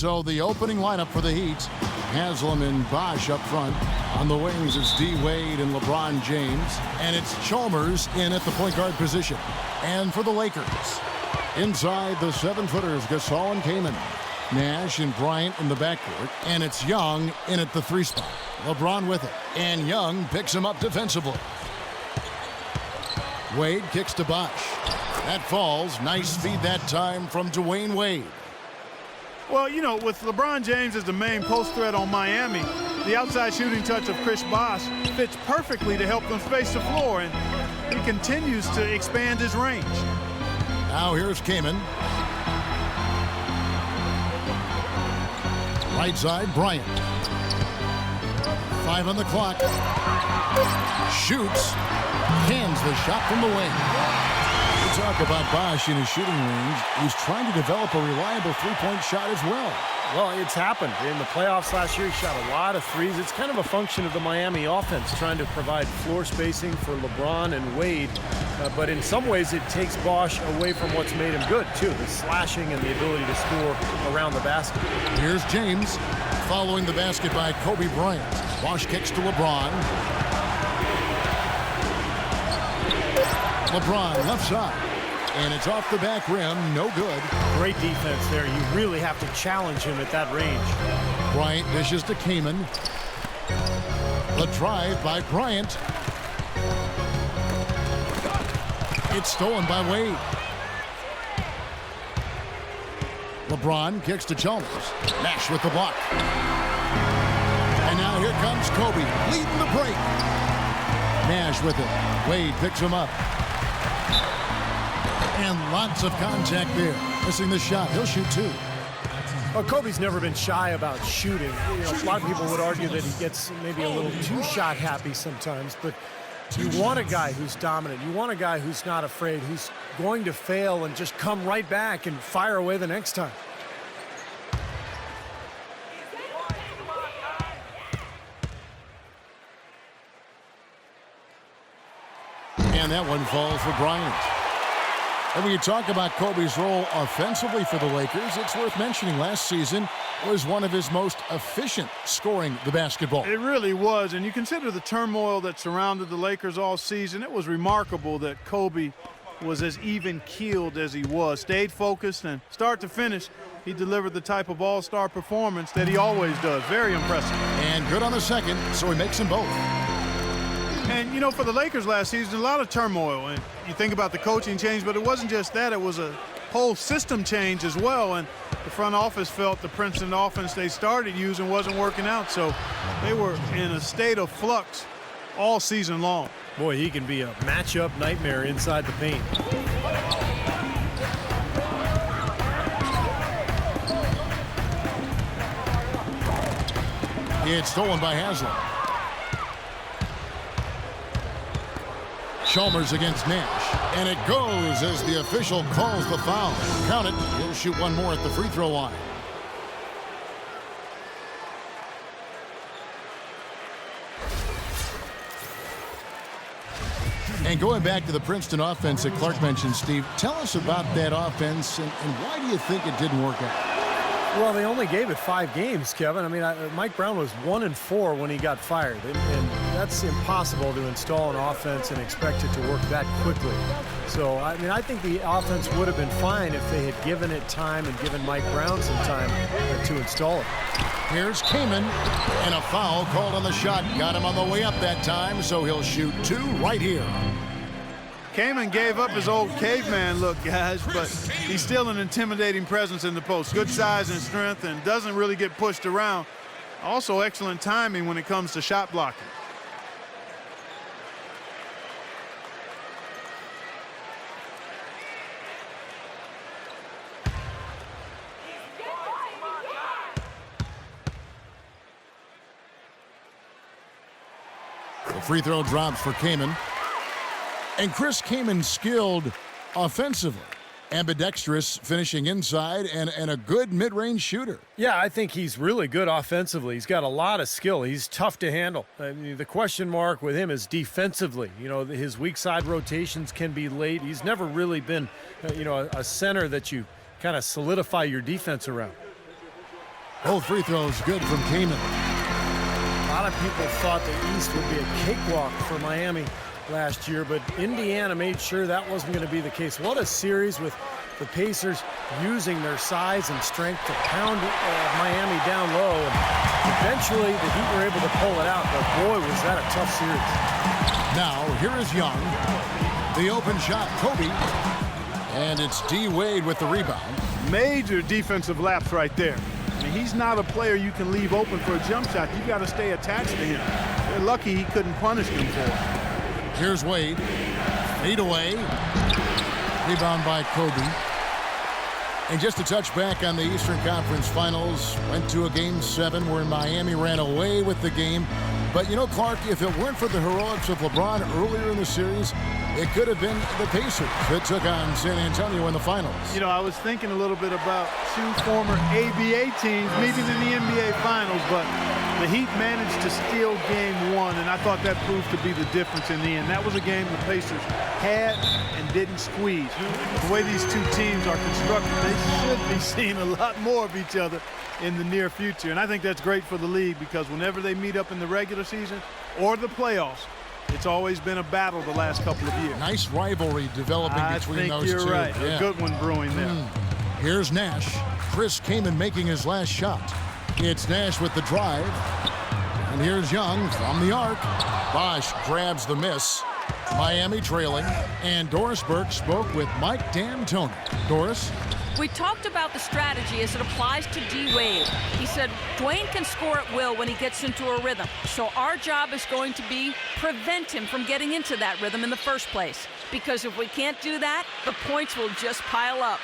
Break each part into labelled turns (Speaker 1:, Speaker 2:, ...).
Speaker 1: So the opening lineup for the Heat, Haslam and Bosh up front. On the wings, it's D. Wade and LeBron James. And it's Chalmers in at the point guard position. And for the Lakers, inside the 7-footers, Gasol and Kaman. Nash and Bryant in the backcourt. And it's Young in at the 3 spot. LeBron with it. And Young picks him up defensively. Wade kicks to Bosh. That falls. Nice speed that time from Dwayne Wade.
Speaker 2: Well, you know, with LeBron James as the main post threat on Miami, the outside shooting touch of Chris Bosh fits perfectly to help them space the floor, and he continues to expand his range.
Speaker 1: Now here's Kaman. Right side, Bryant. 5 on the clock. Shoots. Hands the shot from the wing. We talk about Bosh in his shooting range. He's trying to develop a reliable three-point shot as well.
Speaker 3: Well, it's happened. In the playoffs last year, he shot a lot of threes. It's kind of a function of the Miami offense, trying to provide floor spacing for LeBron and Wade. But in some ways, it takes Bosh away from what's made him good, too, the slashing and the ability to score around the basket.
Speaker 1: Here's James following the basket by Kobe Bryant. Bosh kicks to LeBron. LeBron left side. And it's off the back rim. No good.
Speaker 3: Great defense there. You really have to challenge him at that range.
Speaker 1: Bryant dishes to Kaman. The drive by Bryant. It's stolen by Wade. LeBron kicks to Chalmers. Nash with the block. And now here comes Kobe, leading the break. Nash with it. Wade picks him up. And lots of contact there. Missing the shot. He'll shoot 2.
Speaker 3: Well, Kobe's never been shy about shooting. You know, a lot of people would argue that he gets maybe a little too shot happy sometimes, but you want a guy who's dominant. You want a guy who's not afraid, who's going to fail and just come right back and fire away the next time.
Speaker 1: And that one falls for Bryant. And when you talk about Kobe's role offensively for the Lakers, it's worth mentioning last season was one of his most efficient scoring the basketball.
Speaker 2: It really was, and you consider the turmoil that surrounded the Lakers all season. It was remarkable that Kobe was as even-keeled as he was, stayed focused, and start to finish, he delivered the type of all-star performance that he always does. Very impressive.
Speaker 1: And good on the second, so he makes them both.
Speaker 2: And, you know, for the Lakers last season, a lot of turmoil. And you think about the coaching change, but it wasn't just that. It was a whole system change as well. And the front office felt the Princeton offense they started using wasn't working out. So they were in a state of flux all season long.
Speaker 3: Boy, he can be a matchup nightmare inside the paint.
Speaker 1: It's stolen by Haslam. Chalmers against Nash. And it goes as the official calls the foul. Count it. He'll shoot one more at the free throw line. And going back to the Princeton offense that Clark mentioned, Steve, tell us about that offense and why do you think it didn't work out?
Speaker 3: Well, they only gave it 5 games, Kevin. I mean, Mike Brown was 1-4 when he got fired, and that's impossible to install an offense and expect it to work that quickly. So, I mean, I think the offense would have been fine if they had given it time and given Mike Brown some time to install it.
Speaker 1: Here's Kaman, and a foul called on the shot. Got him on the way up that time, so he'll shoot 2 right here.
Speaker 2: Kaman gave up his old caveman look, guys, but he's still an intimidating presence in the post. Good size and strength and doesn't really get pushed around. Also excellent timing when it comes to shot blocking.
Speaker 1: The free throw drops for Kaman. And Chris Kaman skilled offensively. Ambidextrous, finishing inside, and a good mid-range shooter.
Speaker 3: Yeah, I think he's really good offensively. He's got a lot of skill. He's tough to handle. I mean, the question mark with him is defensively. You know, his weak side rotations can be late. He's never really been, you know, a center that you kind of solidify your defense around.
Speaker 1: Both free throws good from Kamen.
Speaker 3: A lot of people thought the East would be a cakewalk for Miami last year, but Indiana made sure that wasn't going to be the case. What a series with the Pacers using their size and strength to pound Miami down low. And eventually, the Heat were able to pull it out, but boy, was that a tough series.
Speaker 1: Now, here is Young. The open shot, Kobe. And it's D. Wade with the rebound.
Speaker 2: Major defensive lapse right there. I mean, he's not a player you can leave open for a jump shot. You got to stay attached to him. They're lucky he couldn't punish them for it.
Speaker 1: Here's Wade. Fade away. Rebound by Kobe. And just to touch back on the Eastern Conference Finals, went to a Game 7 where Miami ran away with the game. But, you know, Clark, if it weren't for the heroics of LeBron earlier in the series, it could have been the Pacers that took on San Antonio in the finals.
Speaker 2: You know, I was thinking a little bit about two former ABA teams meeting in the NBA Finals, but the Heat managed to steal Game 1, and I thought that proved to be the difference in the end. That was a game the Pacers had and didn't squeeze. The way these two teams are constructed, they should be seeing a lot more of each other in the near future, and I think that's great for the league because whenever they meet up in the regular season or the playoffs, it's always been a battle the last couple of years.
Speaker 1: Nice rivalry developing between those two.
Speaker 2: I think you're right.
Speaker 1: Yeah.
Speaker 2: A good one brewing there.
Speaker 1: Here's Nash. Chris Kaman making his last shot. It's Nash with the drive. And here's Young from the arc. Bosch grabs the miss. Miami trailing. And Doris Burke spoke with Mike D'Antoni. Doris?
Speaker 4: We talked about the strategy as it applies to D. Wade. He said Dwayne can score at will when he gets into a rhythm. So our job is going to be prevent him from getting into that rhythm in the first place. Because if we can't do that, the points will just pile up.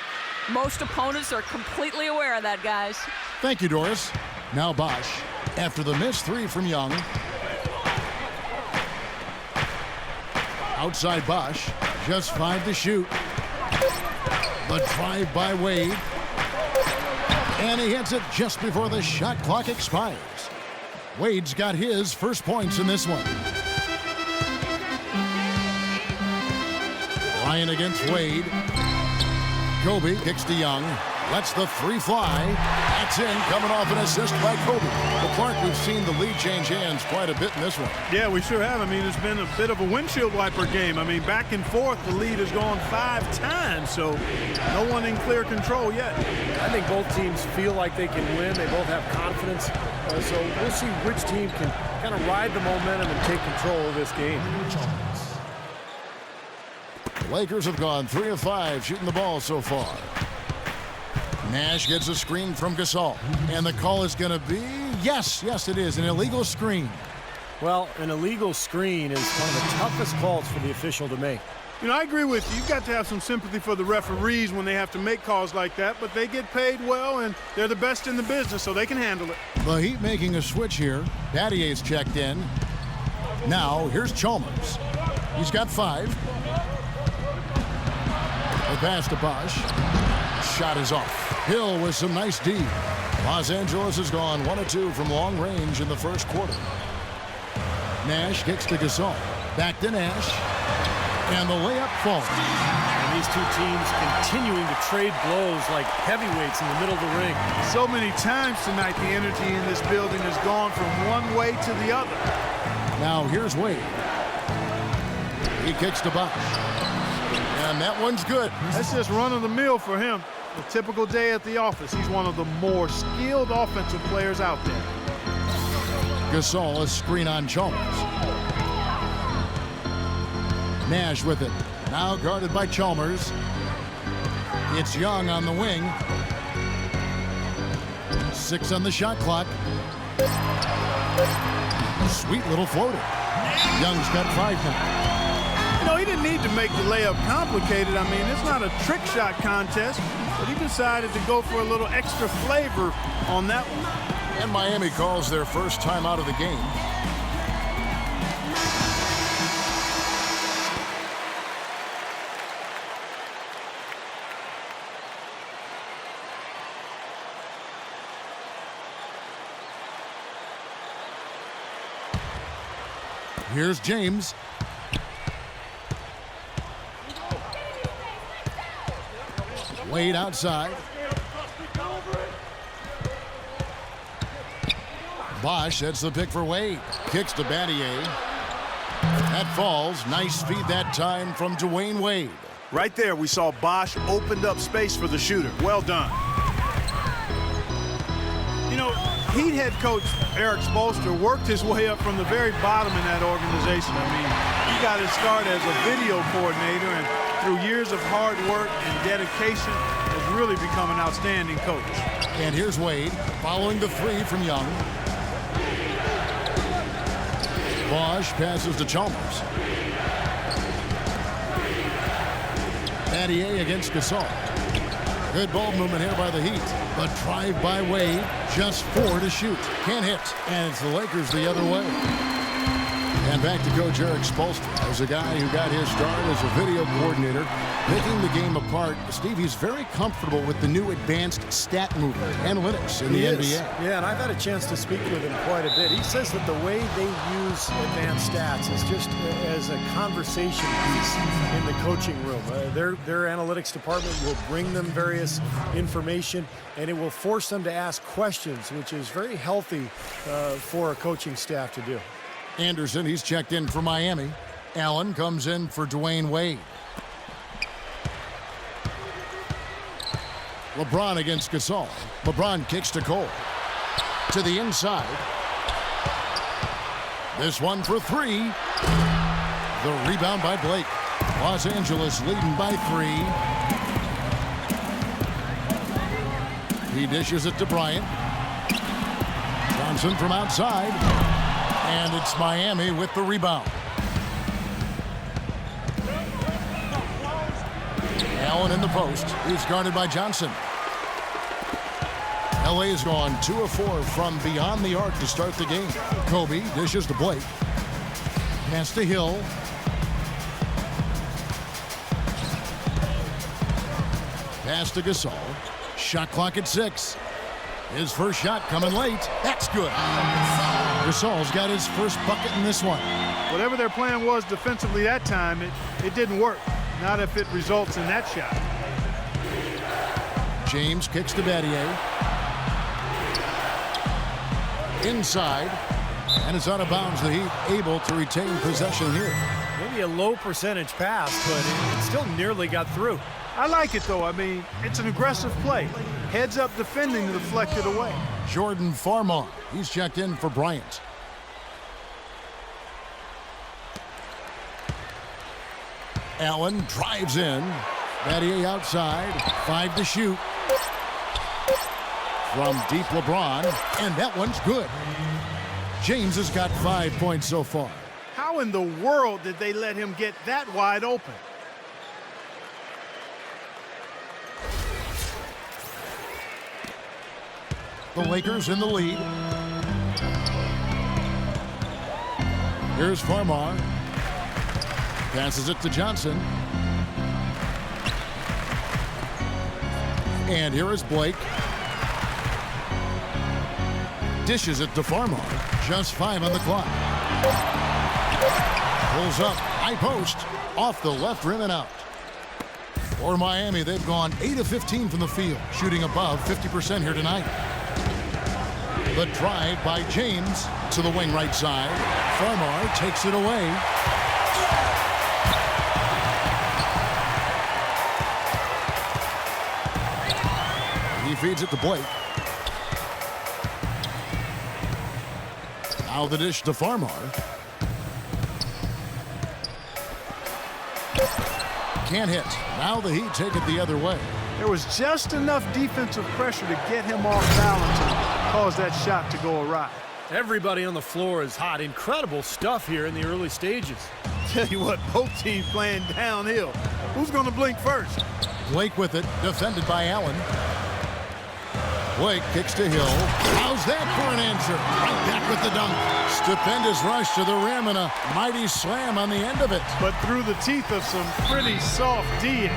Speaker 4: Most opponents are completely aware of that, guys.
Speaker 1: Thank you, Doris. Now Bosch. After the missed three from Young. Outside Bosch. Just 5 to shoot. The drive by Wade. And he hits it just before the shot clock expires. Wade's got his first points in this one. Ryan against Wade. Kobe kicks to Young. Lets the three fly. That's in, coming off an assist by Kobe. Well, Clark, we've seen the lead change hands quite a bit in this one.
Speaker 2: Yeah, we sure have. I mean, it's been a bit of a windshield wiper game. I mean, back and forth, the lead has gone 5 times, so no one in clear control yet.
Speaker 3: I think both teams feel like they can win. They both have confidence. So we'll see which team can kind of ride the momentum and take control of this game.
Speaker 1: The Lakers have gone 3 of 5 shooting the ball so far. Nash gets a screen from Gasol. And the call is going to be, yes, it is, an illegal screen.
Speaker 3: Well, an illegal screen is one of the toughest calls for the official to make.
Speaker 2: You know, I agree with you. You've got to have some sympathy for the referees when they have to make calls like that, but they get paid well, and they're the best in the business, so they can handle it.
Speaker 1: The Heat making a switch here. Battier's checked in. Now, here's Chalmers. He's got 5. The pass to Bosch. Shot is off. Hill with some nice D. Los Angeles has gone 1 of 2 from long range in the first quarter. Nash kicks to Gasol. Back to Nash. And the layup falls.
Speaker 3: And these two teams continuing to trade blows like heavyweights in the middle of the ring.
Speaker 2: So many times tonight, the energy in this building has gone from one way to the other.
Speaker 1: Now here's Wade. He kicks to Bosch. And that one's good.
Speaker 2: That's just run-of-the-mill for him. A typical day at the office. He's one of the more skilled offensive players out there.
Speaker 1: Gasol, a screen on Chalmers. Nash with it. Now guarded by Chalmers. It's Young on the wing. 6 on the shot clock. Sweet little floater. Young's got 5 now.
Speaker 2: You know, he didn't need to make the layup complicated. I mean, it's not a trick shot contest, but he decided to go for a little extra flavor on that one.
Speaker 1: And Miami calls their first time out of the game. Here's James. Wade outside. Bosch sets the pick for Wade. Kicks to Battier. That falls. Nice feed that time from Dwayne Wade.
Speaker 2: Right there, we saw Bosch opened up space for the shooter. Well done. You know, Heat head coach Eric Spoelstra worked his way up from the very bottom in that organization. I mean, he got his start as a video coordinator, and through years of hard work and dedication, has really become an outstanding coach.
Speaker 1: And here's Wade following the three from Young. Bosch passes to Chalmers. Battier against Gasol. Good ball movement here by the Heat. But drive by Wade, just 4 to shoot. Can't hit. And it's the Lakers the other way. And back to Coach Eric Spoelstra. As a guy who got his start as a video coordinator, picking the game apart, Steve, he's very comfortable with the new advanced stat movement, analytics in the NBA.
Speaker 3: Yeah, and I've had a chance to speak with him quite a bit. He says that the way they use advanced stats is just as a conversation piece in the coaching room. Their analytics department will bring them various information, and it will force them to ask questions, which is very healthy for a coaching staff to do.
Speaker 1: Anderson, he's checked in for Miami. Allen comes in for Dwayne Wade. LeBron against Gasol. LeBron kicks to Cole. To the inside. This one for 3. The rebound by Blake. Los Angeles leading by 3. He dishes it to Bryant. Johnson from outside. And it's Miami with the rebound. Allen in the post. He's guarded by Johnson. LA has gone 2 of 4 from beyond the arc to start the game. Kobe dishes to Blake. Pass to Hill. Pass to Gasol. Shot clock at 6. His first shot coming late. That's good. Gasol's got his first bucket in this one.
Speaker 2: Whatever their plan was defensively that time, it didn't work. Not if it results in that shot.
Speaker 1: James kicks to Battier. Inside. And it's out of bounds. The Heat able to retain possession here.
Speaker 3: Maybe a low percentage pass, but it still nearly got through.
Speaker 2: I like it, though. I mean, it's an aggressive play. Heads up defending to deflect it away.
Speaker 1: Jordan Farmar. He's checked in for Bryant. Allen drives in. Battier outside. 5 to shoot. From deep LeBron. And that one's good. James has got 5 points so far.
Speaker 2: How in the world did they let him get that wide open?
Speaker 1: The Lakers in the lead. Here's Farmar. Passes it to Johnson. And here is Blake. Dishes it to Farmar. Just 5 on the clock. Pulls up. High post. Off the left rim and out. For Miami, they've gone 8 of 15 from the field. Shooting above 50% here tonight. The drive by James to the wing right side. Farmar takes it away. He feeds it to Blake. Now the dish to Farmar. Can't hit. Now the Heat take it the other way.
Speaker 2: There was just enough defensive pressure to get him off balance and cause that shot to go awry.
Speaker 3: Everybody on the floor is hot. Incredible stuff here in the early stages.
Speaker 2: Tell you what, both teams playing downhill. Who's going to blink first?
Speaker 1: Blake with it, defended by Allen. Blake kicks to Hill. How's that for an answer? Right back with the dunk. Stupendous rush to the rim and a mighty slam on the end of it.
Speaker 2: But through the teeth of some pretty soft D.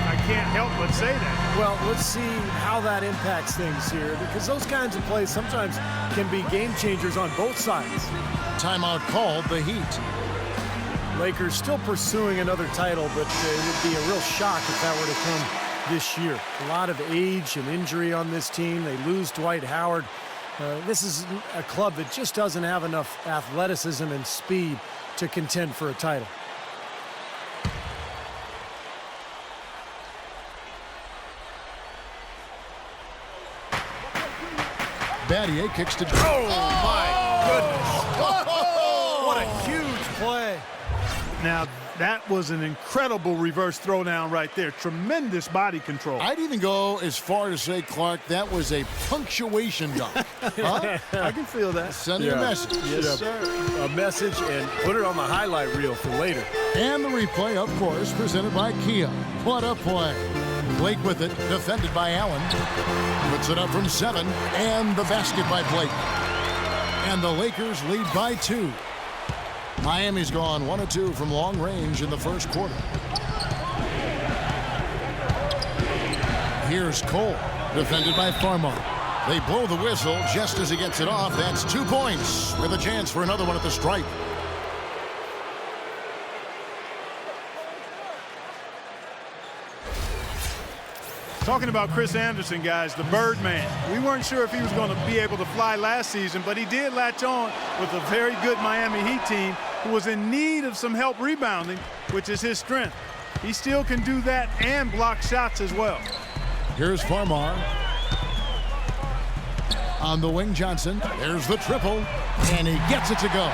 Speaker 2: I can't help but say that.
Speaker 3: Well, let's see how that impacts things here, because those kinds of plays sometimes can be game changers on both sides.
Speaker 1: Timeout called, the Heat.
Speaker 3: Lakers still pursuing another title, but it would be a real shock if that were to come this year. A lot of age and injury on this team. They lose Dwight Howard. This is a club that just doesn't have enough athleticism and speed to contend for a title.
Speaker 1: Battier kicks to...
Speaker 3: Oh, my goodness. What a huge play.
Speaker 2: Now, that was an incredible reverse throwdown right there. Tremendous body control.
Speaker 1: I'd even go as far to say, Clark, that was a punctuation dunk. Huh?
Speaker 2: I can feel that.
Speaker 1: Sending a message.
Speaker 3: Yes, sir. A message and put it on the highlight reel for later.
Speaker 1: And the replay, of course, presented by Kia. What a play. Blake with it, defended by Allen. Puts it up from 7, and the basket by Blake. And the Lakers lead by 2. Miami's gone 1 of 2 from long range in the first quarter. Here's Cole, defended by Farmar. They blow the whistle just as he gets it off. That's 2 points with a chance for another one at the stripe.
Speaker 2: Talking about Chris Anderson, guys, the Birdman. We weren't sure if he was going to be able to fly last season, but he did latch on with a very good Miami Heat team who was in need of some help rebounding, which is his strength. He still can do that and block shots as well.
Speaker 1: Here's Farmar. On the wing, Johnson. There's the triple, and he gets it to go.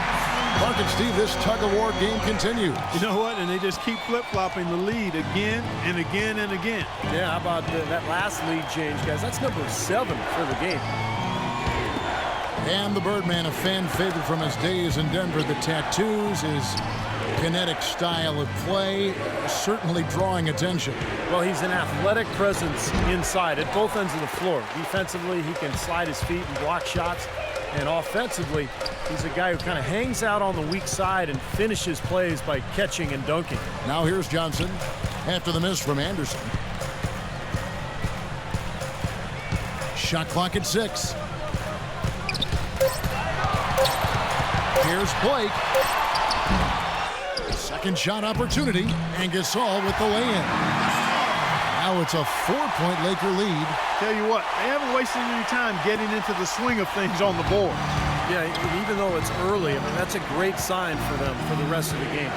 Speaker 1: Mark and Steve, this tug-of-war game continues.
Speaker 2: You know what? And they just keep flip-flopping the lead again and again and again.
Speaker 3: Yeah, how about that last lead change, guys? That's number 7 for the game.
Speaker 1: And the Birdman, a fan favorite from his days in Denver. The tattoos, his kinetic style of play, certainly drawing attention.
Speaker 3: Well, he's an athletic presence inside at both ends of the floor. Defensively, he can slide his feet and block shots. And offensively, he's a guy who kind of hangs out on the weak side and finishes plays by catching and dunking.
Speaker 1: Now here's Johnson after the miss from Anderson. Shot clock at 6. Here's Blake. Second shot opportunity, and Gasol with the lay-in. Now it's a 4-point Laker lead.
Speaker 2: Tell you what, they haven't wasted any time getting into the swing of things on the board.
Speaker 3: Yeah, even though it's early, I mean, that's a great sign for them for the rest of the game.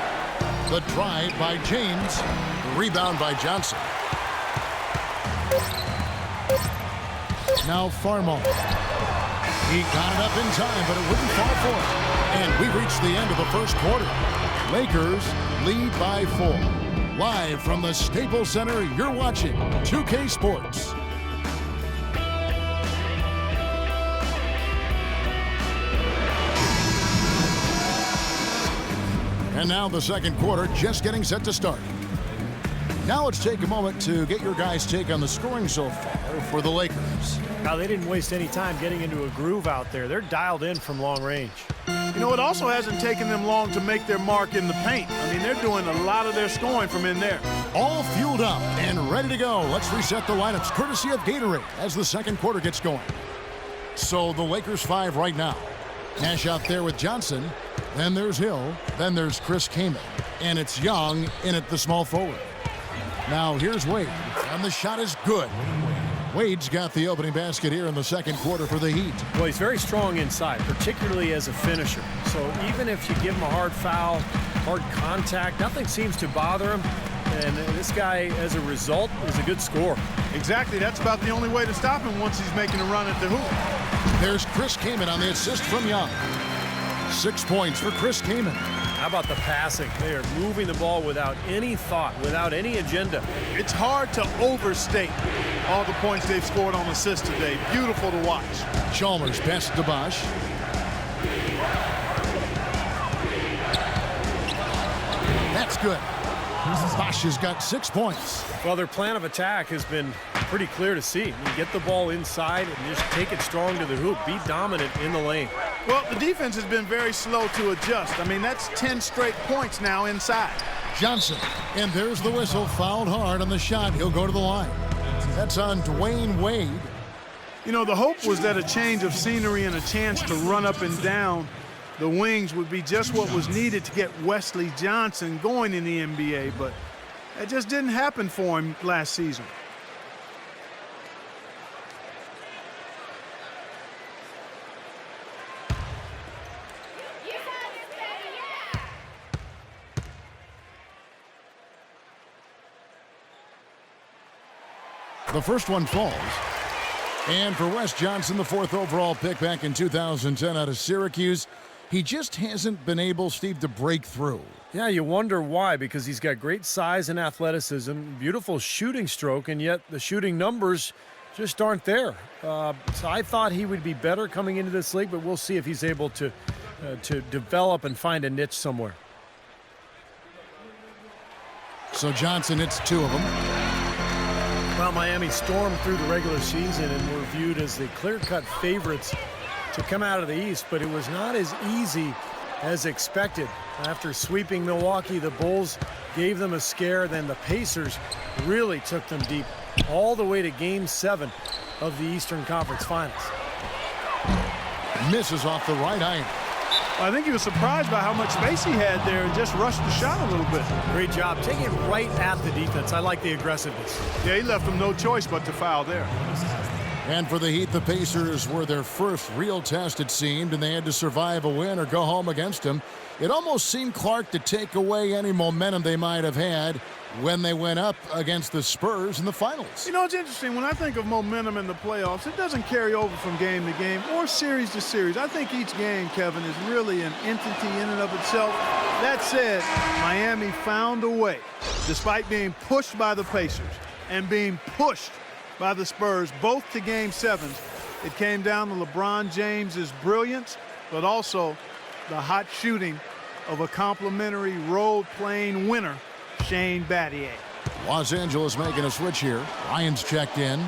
Speaker 1: The drive by James. The rebound by Johnson. Now Farmar. He got it up in time, but it wouldn't fall for him. And we reached the end of the first quarter. Lakers lead by 4. Live from the Staples Center, you're watching 2K Sports. And now the second quarter just getting set to start. Now let's take a moment to get your guys' take on the scoring so far for the Lakers.
Speaker 3: Now, they didn't waste any time getting into a groove out there. They're dialed in from long range.
Speaker 2: You know, it also hasn't taken them long to make their mark in the paint. I mean, they're doing a lot of their scoring from in there.
Speaker 1: All fueled up and ready to go. Let's reset the lineups courtesy of Gatorade as the second quarter gets going. So the Lakers 5 right now. Nash out there with Johnson. Then there's Hill. Then there's Chris Kaman. And it's Young in at the small forward. Now here's Wade. And the shot is good. Wade's got the opening basket here in the second quarter for the Heat.
Speaker 3: Well, he's very strong inside, particularly as a finisher. So even if you give him a hard foul, hard contact, nothing seems to bother him. And this guy, as a result, is a good scorer.
Speaker 2: Exactly. That's about the only way to stop him once he's making a run at the hoop.
Speaker 1: There's Chris Kaman on the assist from Young. 6 points for Chris Kaman.
Speaker 3: How about the passing? They are moving the ball without any thought, without any agenda.
Speaker 2: It's hard to overstate all the points they've scored on assists today. Beautiful to watch.
Speaker 1: Chalmers best to Bosch. That's good. Bosch has got 6 points.
Speaker 3: Well, their plan of attack has been pretty clear to see. You get the ball inside and just take it strong to the hoop. Be dominant in the lane.
Speaker 2: Well, the defense has been very slow to adjust. I mean, that's 10 straight points now inside.
Speaker 1: Johnson, and there's the whistle. Fouled hard on the shot. He'll go to the line. That's on Dwayne Wade.
Speaker 2: You know, the hope was that a change of scenery and a chance to run up and down the wings would be just what was needed to get Wesley Johnson going in the NBA, but that just didn't happen for him last season.
Speaker 1: The first one falls. And for Wes Johnson, the 4th overall pick back in 2010 out of Syracuse, he just hasn't been able, Steve, to break through.
Speaker 3: Yeah, you wonder why, because he's got great size and athleticism, beautiful shooting stroke, and yet the shooting numbers just aren't there. So I thought he would be better coming into this league, but we'll see if he's able to develop and find a niche somewhere.
Speaker 1: So Johnson hits 2 of them.
Speaker 3: Well, Miami stormed through the regular season and were viewed as the clear-cut favorites to come out of the East, but it was not as easy as expected. After sweeping Milwaukee, the Bulls gave them a scare. Then the Pacers really took them deep all the way to Game 7 of the Eastern Conference Finals.
Speaker 1: Misses off the right iron.
Speaker 2: I think he was surprised by how much space he had there and just rushed the shot a little bit.
Speaker 3: Great job taking it right at the defense. I like the aggressiveness.
Speaker 2: Yeah, he left them no choice but to foul there.
Speaker 1: And for the Heat, the Pacers were their first real test, it seemed, and they had to survive a win or go home against him. It almost seemed, Clark, to take away any momentum they might have had when they went up against the Spurs in the finals.
Speaker 2: You know, it's interesting. When I think of momentum in the playoffs, it doesn't carry over from game to game or series to series. I think each game, Kevin, is really an entity in and of itself. That said, Miami found a way, despite being pushed by the Pacers and being pushed by the Spurs, both to Game 7. It came down to LeBron James's brilliance, but also the hot shooting of a complimentary role-playing winner, Shane Battier.
Speaker 1: Los Angeles making a switch here. Ryan's checked in.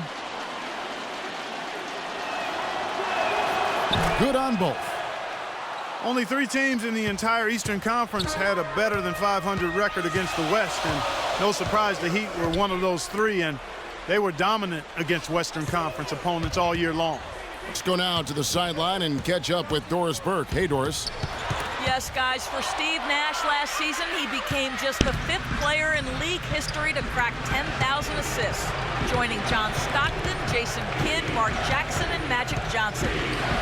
Speaker 1: Good on both.
Speaker 2: Only 3 teams in the entire Eastern Conference had a better than 500 record against the West, and no surprise the Heat were one of those 3, and they were dominant against Western Conference opponents all year long.
Speaker 1: Let's go now to the sideline and catch up with Doris Burke. Hey, Doris.
Speaker 4: Yes, guys, for Steve Nash last season, he became just the 5th player in league history to crack 10,000 assists, joining John Stockton, Jason Kidd, Mark Jackson, and Magic Johnson.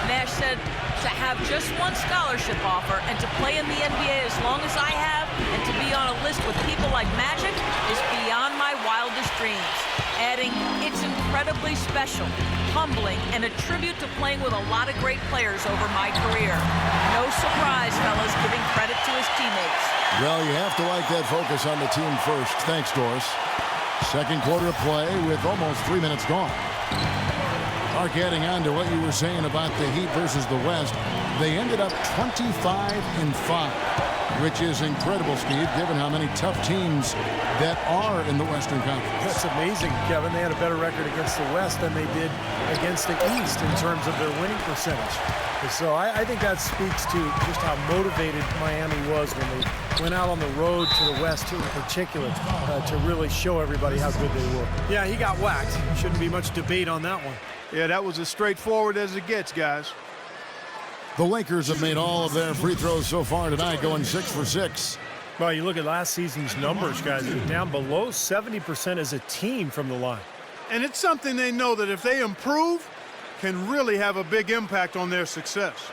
Speaker 4: Nash said to have just one scholarship offer and to play in the NBA as long as I have and to be on a list with people like Magic is beyond my wildest dreams, adding, it's incredibly special, humbling, and a tribute to playing with a lot of great players over my career. No surprise, fellas, giving credit to his teammates.
Speaker 1: Well, you have to like that focus on the team first. Thanks, Doris. Second quarter of play with almost 3 minutes gone. Mark, adding on to what you were saying about the Heat versus the West, they ended up 25-5, which is incredible, Steve, given how many tough teams that are in the Western Conference.
Speaker 3: That's amazing, Kevin. They had a better record against the West than they did against the East in terms of their winning percentage. So I think that speaks to just how motivated Miami was when they went out on the road to the West in particular to really show everybody how good they were. Yeah, he got whacked. Shouldn't be much debate on that one.
Speaker 2: Yeah, that was as straightforward as it gets, guys.
Speaker 1: The Lakers have made all of their free throws so far tonight, going 6 for 6.
Speaker 3: Well, you look at last season's numbers, guys. They're down below 70% as a team from the line.
Speaker 2: And it's something they know that if they improve, can really have a big impact on their success.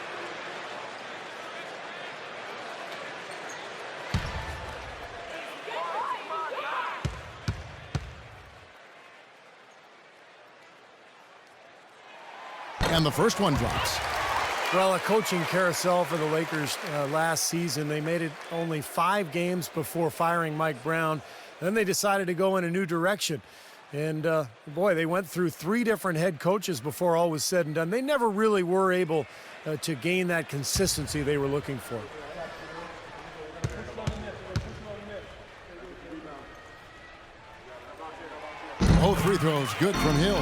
Speaker 1: And the first one drops.
Speaker 3: Well, a coaching carousel for the Lakers last season. They made it only 5 games before firing Mike Brown. Then they decided to go in a new direction. And, boy, they went through 3 different head coaches before all was said and done. They never really were able to gain that consistency they were looking for.
Speaker 1: Both free throws good from Hill.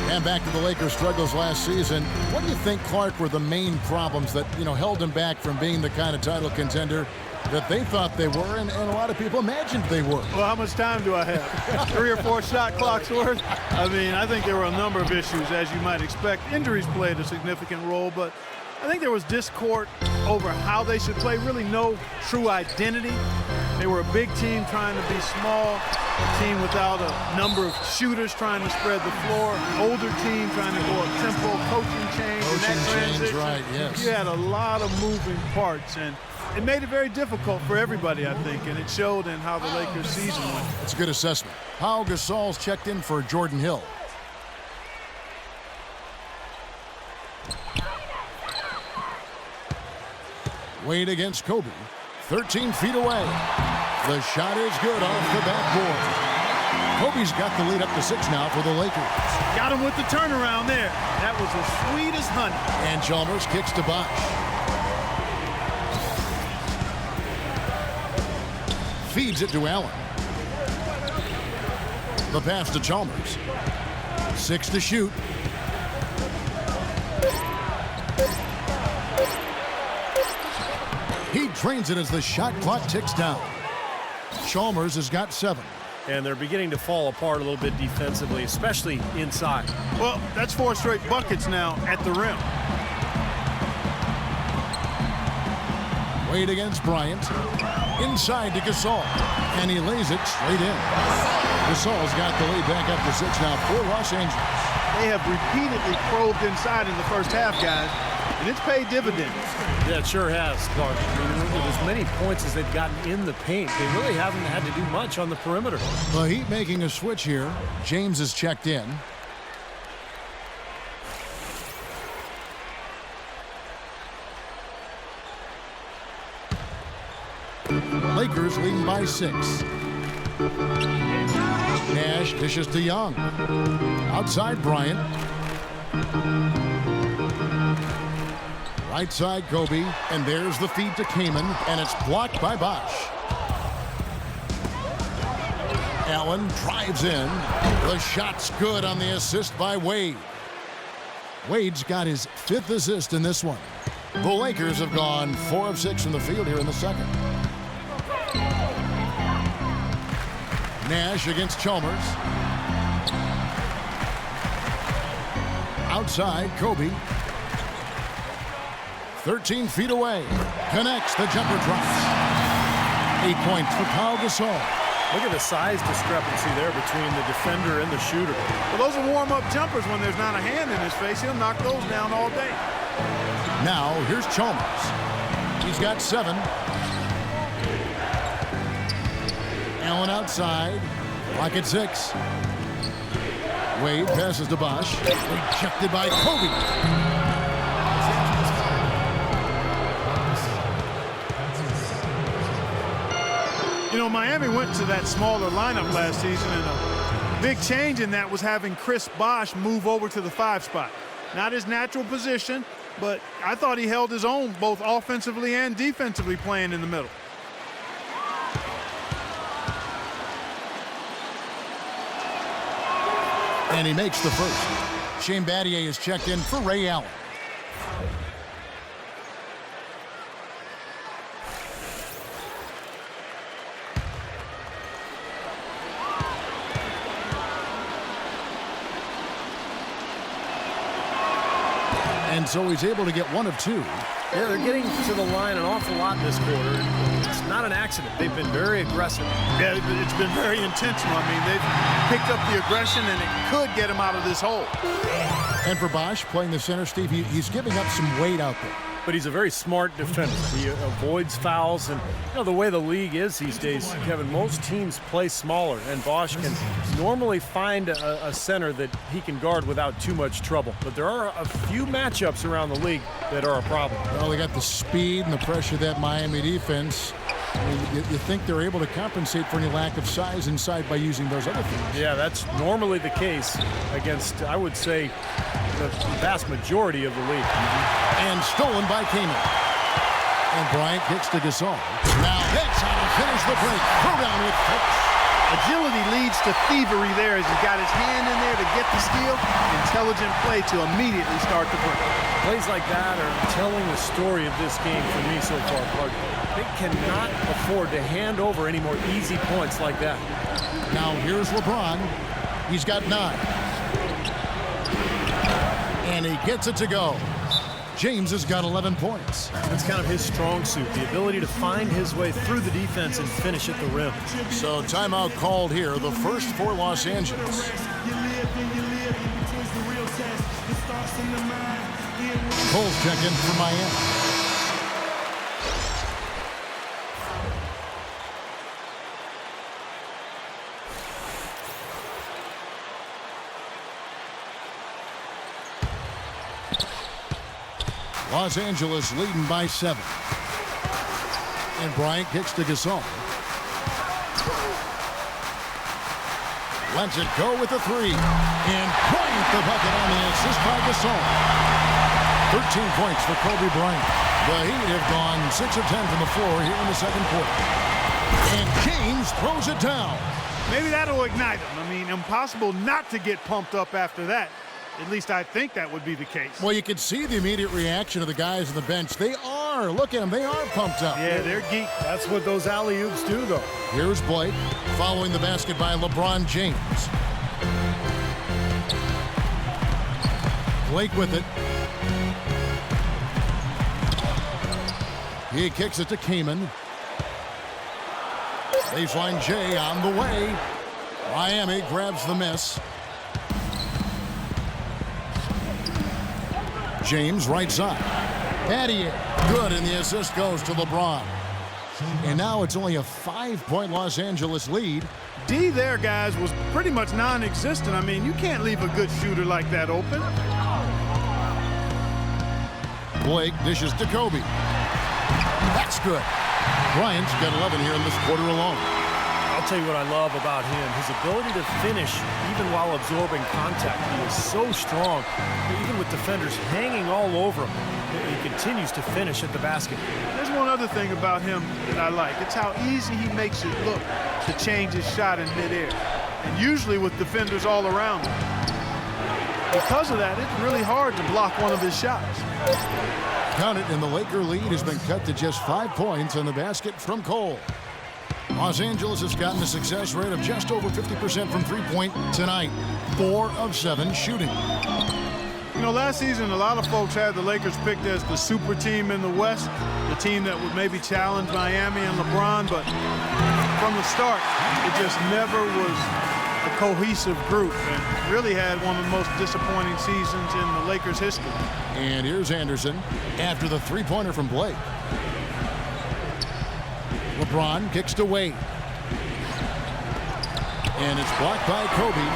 Speaker 1: And back to the Lakers' struggles last season. What do you think, Clark, were the main problems that, held them back from being the kind of title contender that they thought they were and a lot of people imagined they were?
Speaker 2: Well, how much time do I have? 3 or 4 shot clocks worth? I mean, I think there were a number of issues, as you might expect. Injuries played a significant role, but I think there was discord over how they should play, really no true identity. They were a big team trying to be small, a team without a number of shooters trying to spread the floor, older team trying to go up tempo, coaching change, and that transition.
Speaker 1: Right, yes.
Speaker 2: You had a lot of moving parts, and it made it very difficult for everybody, I think, and it showed in how the Lakers' season went.
Speaker 1: That's a good assessment. Pau Gasol's checked in for Jordan Hill. Wade against Kobe. 13 feet away. The shot is good off the backboard. Kobe's got the lead up to 6 now for the Lakers.
Speaker 2: Got him with the turnaround there. That was as sweet as honey.
Speaker 1: And Chalmers kicks to Bosh. Feeds it to Allen. The pass to Chalmers. 6 to shoot. He drains it as the shot clock ticks down. Chalmers has got 7.
Speaker 3: And they're beginning to fall apart a little bit defensively, especially inside.
Speaker 2: Well, that's 4 straight buckets now at the rim.
Speaker 1: Wade against Bryant. Inside to Gasol. And he lays it straight in. Gasol's got the lead back up to 6 now for Los Angeles.
Speaker 2: They have repeatedly probed inside in the first half, guys, and it's paid dividends.
Speaker 3: Yeah, it sure has, Clark. I mean, with as many points as they've gotten in the paint, they really haven't had to do much on the perimeter.
Speaker 1: The Heat making a switch here. James is checked in. Lakers leading by 6. Nash dishes to Young. Outside Bryant. Right side Kobe, and there's the feed to Kaman, and it's blocked by Bosh. Allen drives in. The shot's good on the assist by Wade. Wade's got his 5th assist in this one. The Lakers have gone 4 of 6 from the field here in the second. Nash against Chalmers. Outside Kobe. 13 feet away. Connects. The jumper drops. 8 points for Pau Gasol.
Speaker 3: Look at the size discrepancy there between the defender and the shooter.
Speaker 2: Well, those are warm-up jumpers. When there's not a hand in his face, he'll knock those down all day.
Speaker 1: Now, here's Chalmers. He's got 7. Allen outside. Clock at 6. Wade passes to Bosh. Rejected by Kobe.
Speaker 2: You know, Miami went to that smaller lineup last season, and a big change in that was having Chris Bosh move over to the 5 spot. Not his natural position, but I thought he held his own both offensively and defensively playing in the middle.
Speaker 1: And he makes the first. Shane Battier is checked in for Ray Allen. And so he's able to get 1 of 2.
Speaker 3: Yeah, they're getting to the line an awful lot this quarter. It's not an accident. They've been very aggressive.
Speaker 2: Yeah, it's been very intentional. I mean, they've picked up the aggression, and it could get him out of this hole.
Speaker 1: And for Bosh, playing the center, Steve, he's giving up some weight out there.
Speaker 3: But he's a very smart defender. He avoids fouls, and you know the way the league is these days, Kevin, most teams play smaller, and Bosh can normally find a center that he can guard without too much trouble. But there are a few matchups around the league that are a problem.
Speaker 1: Well, they got the speed and the pressure of that Miami defense. I mean, you think they're able to compensate for any lack of size inside by using those other things.
Speaker 3: Yeah, that's normally the case against, I would say, the vast majority of the league.
Speaker 1: And stolen by Kaman. And Bryant kicks to Gasol. Now that's how to finish the break. Throw down with touch.
Speaker 2: Agility leads to thievery there as he got his hand in there to get the steal. Intelligent play to immediately start the break.
Speaker 3: Plays like that are telling the story of this game for me so far, Clark. They cannot afford to hand over any more easy points like that.
Speaker 1: Now here's LeBron. He's got 9. And he gets it to go. James has got 11 points.
Speaker 3: That's kind of his strong suit, the ability to find his way through the defense and finish at the rim.
Speaker 1: So timeout called here, the first for Los Angeles. Cole's check in for Miami. Los Angeles leading by 7. And Bryant kicks to Gasol. Lets it go with the 3. And Bryant the bucket on the assist by Gasol. 13 points for Kobe Bryant. The Heat have gone 6 of 10 from the floor here in the second quarter. And James throws it down.
Speaker 2: Maybe that'll ignite him. I mean, impossible not to get pumped up after that. At least I think that would be the case.
Speaker 1: Well, you can see the immediate reaction of the guys on the bench. They are. Look at them. They are pumped up.
Speaker 2: Yeah, they're geeked.
Speaker 3: That's what those alley-oops do, though.
Speaker 1: Here's Blake following the basket by LeBron James. Blake with it. He kicks it to Kaman. Baseline J on the way. Miami grabs the miss. James right side. Patty good, and the assist goes to LeBron. And now it's only a 5-point Los Angeles lead.
Speaker 2: D there, guys, was pretty much non-existent. I mean, you can't leave a good shooter like that open.
Speaker 1: Blake dishes to Kobe. That's good. Bryant's got 11 here in this quarter alone.
Speaker 3: I'll tell you what I love about him. His ability to finish even while absorbing contact. He is so strong. Even with defenders hanging all over him, he continues to finish at the basket.
Speaker 2: There's one other thing about him that I like. It's how easy he makes it look to change his shot in midair. And usually with defenders all around him. Because of that, it's really hard to block one of his shots.
Speaker 1: Count it, and the Laker lead has been cut to just 5 points on the basket from Cole. Los Angeles has gotten a success rate of just over 50% from three-point tonight. 4 of 7 shooting.
Speaker 2: You know, last season, a lot of folks had the Lakers picked as the super team in the West, the team that would maybe challenge Miami and LeBron, but from the start, it just never was a cohesive group and really had one of the most disappointing seasons in the Lakers' history.
Speaker 1: And here's Anderson after the three-pointer from Blake. LeBron kicks to Wade. And it's blocked by Kobe.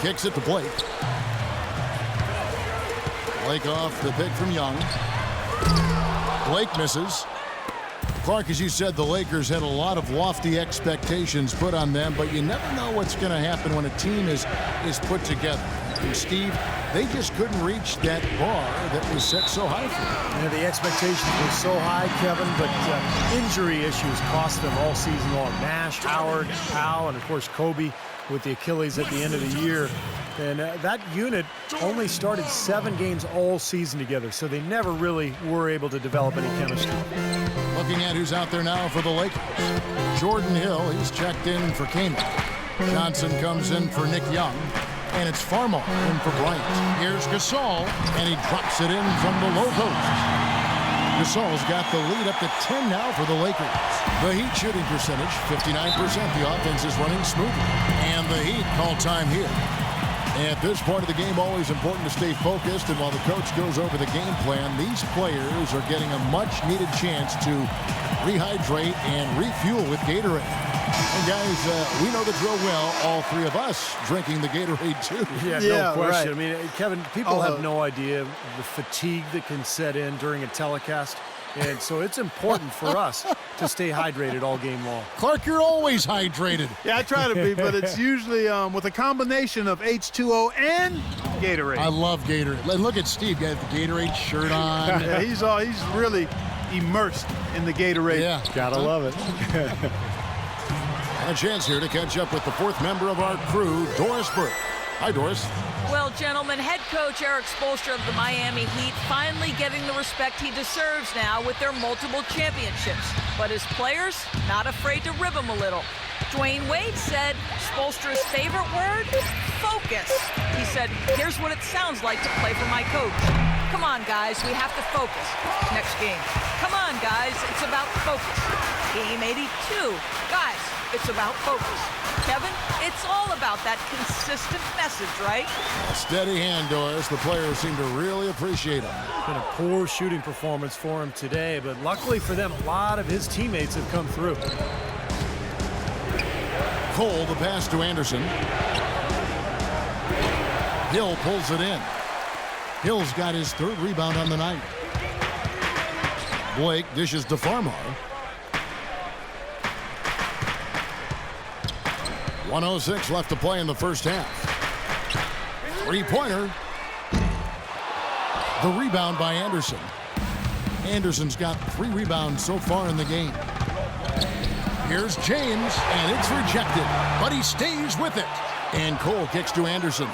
Speaker 1: Kicks it to Blake. Blake off the pick from Young. Blake misses. Clark, as you said, the Lakers had a lot of lofty expectations put on them, but you never know what's going to happen when a team is put together. And Steve, they just couldn't reach that bar that was set so high for them.
Speaker 3: Yeah, the expectations were so high, Kevin, but injury issues cost them all season long. Nash, Howard, Al, and of course Kobe with the Achilles at the end of the year. And that unit only started 7 games all season together, so they never really were able to develop any chemistry.
Speaker 1: Looking at who's out there now for the Lakers. Jordan Hill, he's checked in for Kaman. Johnson comes in for Nick Young. And it's Farmo in for Bryant. Here's Gasol, and he drops it in from the low post. Gasol's got the lead up to 10 now for the Lakers. The Heat shooting percentage, 59%. The offense is running smoothly. And the Heat call time here. At this point of the game, always important to stay focused. And while the coach goes over the game plan, these players are getting a much-needed chance to rehydrate and refuel with Gatorade. And guys, we know the drill well. All 3 of us drinking the Gatorade too.
Speaker 3: Yeah, no question.
Speaker 2: Right.
Speaker 3: I mean, Kevin, people have no idea the fatigue that can set in during a telecast. And so it's important for us to stay hydrated all game long.
Speaker 1: Clark, you're always hydrated.
Speaker 2: Yeah, I try to be, but it's usually with a combination of H2O and Gatorade.
Speaker 1: I love Gatorade. And look at Steve, got the Gatorade shirt on.
Speaker 2: Yeah, he's really immersed in the Gatorade.
Speaker 1: Yeah.
Speaker 3: Gotta love it.
Speaker 1: And a chance here to catch up with the 4th member of our crew, Doris Burke. Hi, Doris.
Speaker 4: Well, gentlemen, head coach Eric Spoelstra of the Miami Heat finally getting the respect he deserves now with their multiple championships. But his players, not afraid to rib him a little. Dwayne Wade said Spoelstra's favorite word, focus. He said, here's what it sounds like to play for my coach. Come on, guys, we have to focus. Next game. Come on, guys, it's about focus. Game 82. Guys, it's about focus. Kevin, it's all about that consistent message, right?
Speaker 1: A steady hand, Doris. The players seem to really appreciate him.
Speaker 3: Been a poor shooting performance for him today, but luckily for them, a lot of his teammates have come through.
Speaker 1: Cole, the pass to Anderson. Hill pulls it in. Hill's got his 3rd rebound on the night. Blake dishes to Farmar. 1:06 left to play in the first half. 3-pointer. The rebound by Anderson. Anderson's got 3 rebounds so far in the game. Here's James, and it's rejected, but he stays with it. And Cole kicks to Anderson.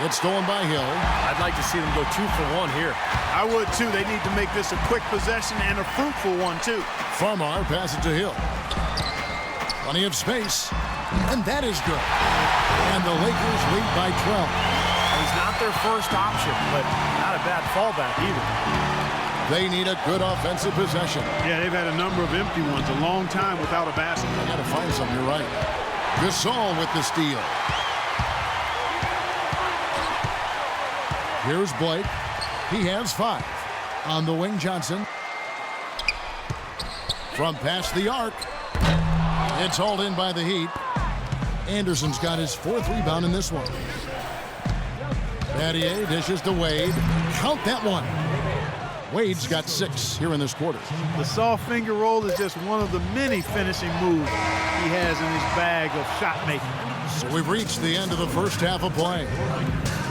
Speaker 1: It's stolen by Hill.
Speaker 3: I'd like to see them go 2 for 1 here.
Speaker 2: I would too. They need to make this a quick possession and a fruitful one too.
Speaker 1: Farmar passes to Hill. Plenty of space, and that is good. And the Lakers lead by 12.
Speaker 3: He's not their first option, but not a bad fallback either.
Speaker 1: They need a good offensive possession.
Speaker 2: Yeah, they've had a number of empty ones, a long time without a basket.
Speaker 1: They got to find something. You're right. Gasol with the steal. Here's Blake. He has 5. On the wing, Johnson. From past the arc. It's hauled in by the Heat. Anderson's got his 4th rebound in this one. Battier dishes to Wade. Count that one. Wade's got 6 here in this quarter.
Speaker 2: The soft finger roll is just one of the many finishing moves he has in his bag of shot making.
Speaker 1: So we've reached the end of the first half of play.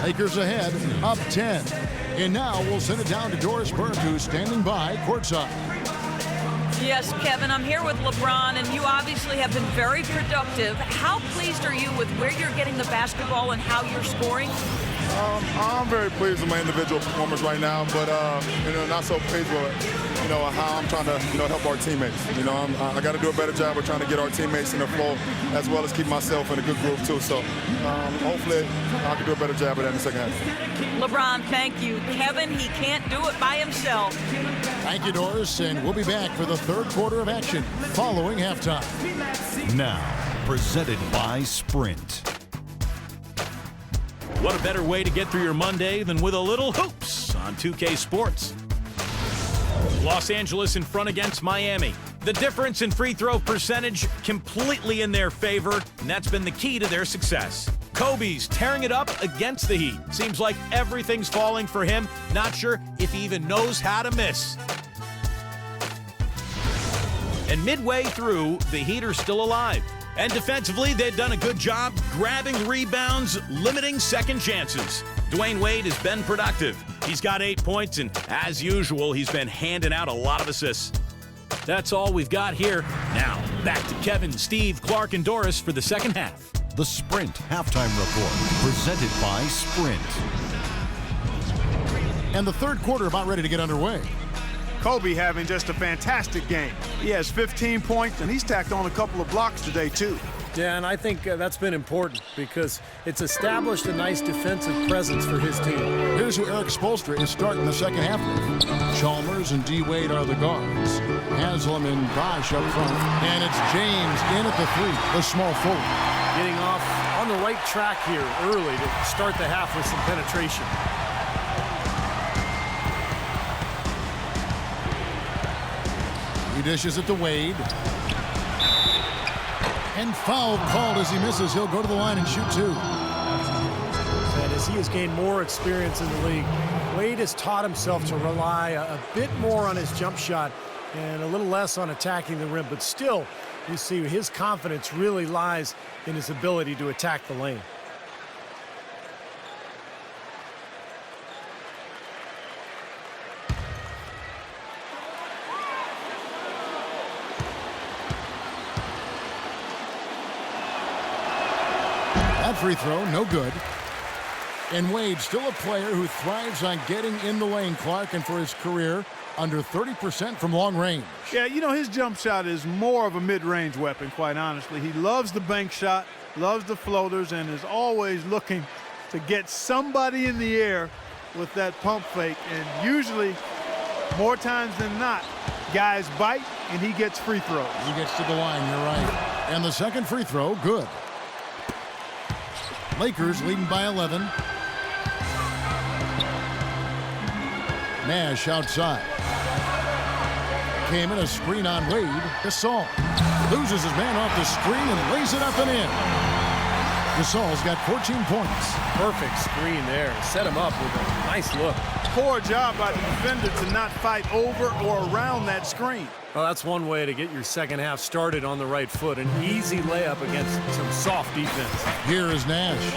Speaker 1: Lakers ahead, up 10. And now we'll send it down to Doris Burke, who's standing by courtside.
Speaker 4: Yes, Kevin, I'm here with LeBron, and you obviously have been very productive. How pleased are you with where you're getting the basketball and how you're scoring?
Speaker 5: I'm very pleased with my individual performance right now, but not so pleased with how I'm trying to help our teammates. I got to do a better job of trying to get our teammates in the flow as well as keep myself in a good groove too. So hopefully I can do a better job of that in the second half.
Speaker 4: LeBron, thank you. Kevin, he can't do it by himself.
Speaker 1: Thank you, Doris, and we'll be back for the 3rd quarter of action following halftime.
Speaker 6: Now, presented by Sprint.
Speaker 7: What a better way to get through your Monday than with a little hoops on 2K Sports. Los Angeles in front against Miami. The difference in free throw percentage completely in their favor, and that's been the key to their success. Kobe's tearing it up against the Heat. Seems like everything's falling for him. Not sure if he even knows how to miss. And midway through, the Heat are still alive. And defensively, they've done a good job grabbing rebounds, limiting second chances. Dwayne Wade has been productive. He's got 8 points, and as usual, he's been handing out a lot of assists. That's all we've got here. Now, back to Kevin, Steve, Clark, and Doris for the second half.
Speaker 6: The Sprint Halftime Report, presented by Sprint.
Speaker 1: And the 3rd quarter about ready to get underway.
Speaker 2: Kobe having just a fantastic game. He has 15 points, and he's tacked on a couple of blocks today, too.
Speaker 3: Yeah, and I think that's been important because it's established a nice defensive presence for his team.
Speaker 1: Here's who Eric Spoelstra is starting the second half with. Chalmers and D. Wade are the guards. Haslam and Bosch up front. And it's James in at the 3, the small forward.
Speaker 3: Getting off on the right track here early to start the half with some penetration.
Speaker 1: He dishes it to Wade. And foul called as he misses. He'll go to the line and shoot 2.
Speaker 3: And as he has gained more experience in the league, Wade has taught himself to rely a bit more on his jump shot and a little less on attacking the rim. But still, you see his confidence really lies in his ability to attack the lane.
Speaker 1: That free throw, no good. And Wade, still a player who thrives on getting in the lane, Clark, and for his career, under 30% from long range.
Speaker 2: Yeah, his jump shot is more of a mid-range weapon, quite honestly. He loves the bank shot, loves the floaters, and is always looking to get somebody in the air with that pump fake. And usually, more times than not, guys bite, and he gets free throws.
Speaker 1: He gets to the line, you're right. And the second free throw, good. Lakers leading by 11. Nash outside. Kamen, a screen on Wade. Gasol loses his man off the screen and lays it up and in. Gasol's got 14 points.
Speaker 3: Perfect screen there. Set him up with a nice look.
Speaker 2: Poor job by the defender to not fight over or around that screen.
Speaker 3: Well, that's one way to get your second half started on the right foot. An easy layup against some soft defense.
Speaker 1: Here is Nash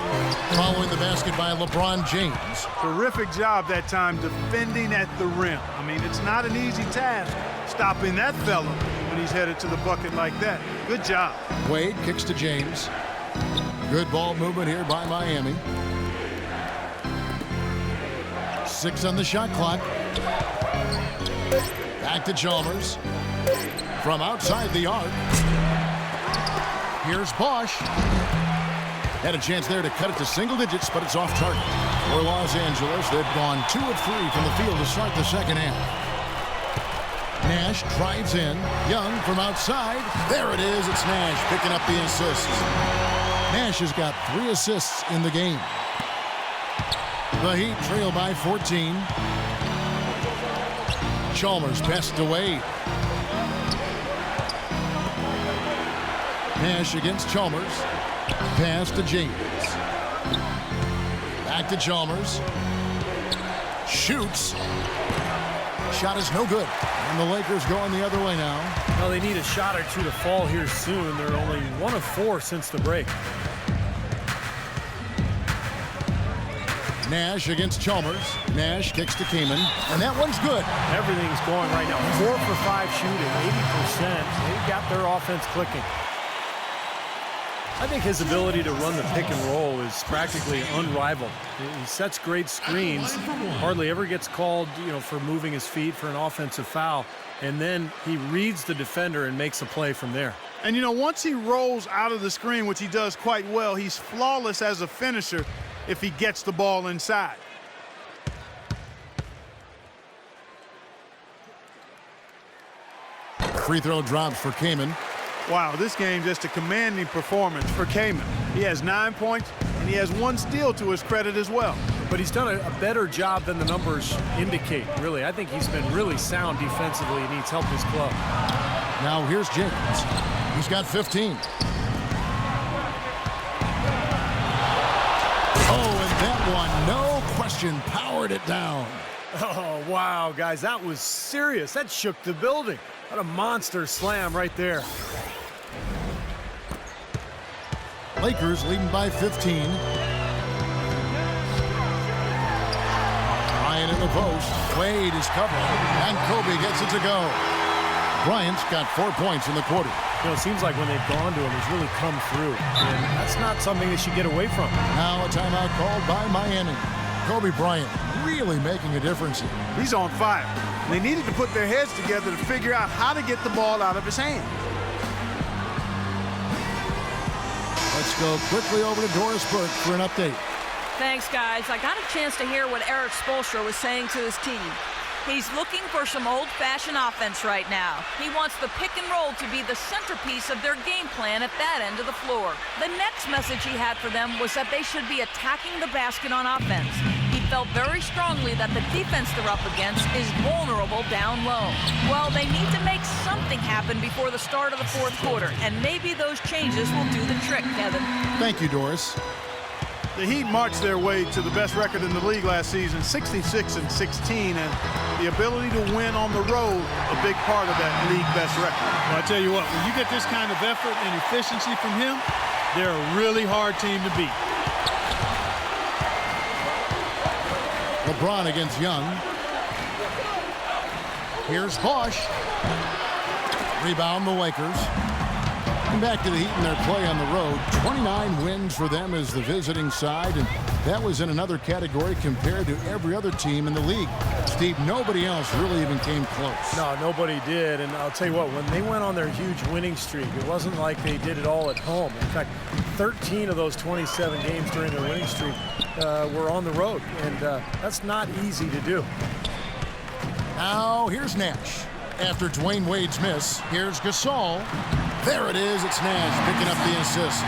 Speaker 1: following the basket by LeBron James.
Speaker 2: Terrific job that time defending at the rim. I mean, it's not an easy task stopping that fella when he's headed to the bucket like that. Good job.
Speaker 1: Wade kicks to James. Good ball movement here by Miami. 6 on the shot clock. Back to Chalmers. From outside the arc. Here's Bosch. Had a chance there to cut it to single digits, but it's off target. For Los Angeles, they've gone 2 of 3 from the field to start the second half. Nash drives in. Young from outside. There it is. It's Nash picking up the assist. Nash has got 3 assists in the game. The Heat trail by 14. Chalmers passed away. Nash against Chalmers. Pass to James. Back to Chalmers. Shoots. Shot is no good. And the Lakers going the other way now.
Speaker 3: Well, they need a shot or two to fall here soon. They're only 1 of 4 since the break.
Speaker 1: Nash against Chalmers. Nash kicks to Kamen, and that one's good.
Speaker 3: Everything's going right now. 4 for 5 shooting, 80%. They've got their offense clicking. I think his ability to run the pick and roll is practically unrivaled. He sets great screens, hardly ever gets called, for moving his feet for an offensive foul, and then he reads the defender and makes a play from there.
Speaker 2: And, once he rolls out of the screen, which he does quite well, he's flawless as a finisher if he gets the ball inside.
Speaker 1: Free throw drops for Kamen.
Speaker 2: Wow, this game just a commanding performance for Kamen. He has 9 points, and he has 1 steal to his credit as well.
Speaker 3: But he's done a better job than the numbers indicate, really. I think he's been really sound defensively, and he's helped his club.
Speaker 1: Now here's James. He's got 15. Oh, and that one, no question, powered it down.
Speaker 3: Oh, wow, guys, that was serious. That shook the building. What a monster slam right there.
Speaker 1: Lakers leading by 15. Bryant in the post. Wade is covering, and Kobe gets it to go. Bryant's got 4 points in the quarter.
Speaker 3: It seems like when they've gone to him, he's really come through. And that's not something they should get away from.
Speaker 1: Now a timeout called by Miami. Kobe Bryant really making a difference here.
Speaker 2: He's on fire. They needed to put their heads together to figure out how to get the ball out of his hand.
Speaker 1: Let's go quickly over to Doris Burke for an update.
Speaker 4: Thanks, guys. I got a chance to hear what Eric Spoelstra was saying to his team. He's looking for some old-fashioned offense right now. He wants the pick and roll to be the centerpiece of their game plan at that end of the floor. The next message he had for them was that they should be attacking the basket on offense. He felt very strongly that the defense they're up against is vulnerable down low. Well, they need to make something happen before the start of the fourth quarter, and maybe those changes will do the trick, Kevin.
Speaker 1: Thank you, Doris.
Speaker 2: The Heat marched their way to the best record in the league last season, 66-16, and the ability to win on the road, a big part of that league best record.
Speaker 8: Well, I tell you what, when you get this kind of effort and efficiency from him, they're a really hard team to beat.
Speaker 1: LeBron against Young. Here's Bosch. Rebound the Lakers. And back to the Heat in their play on the road. 29 wins for them as the visiting side, and that was in another category compared to every other team in the league. Steve, nobody else really even came close.
Speaker 3: No, nobody did, and I'll tell you what, when they went on their huge winning streak, it wasn't like they did it all at home. In fact, 13 of those 27 games during their winning streak were on the road, and that's not easy to do.
Speaker 1: Now, here's Nash. After Dwayne Wade's miss, here's Gasol. There it is. It's Nash picking up the assist.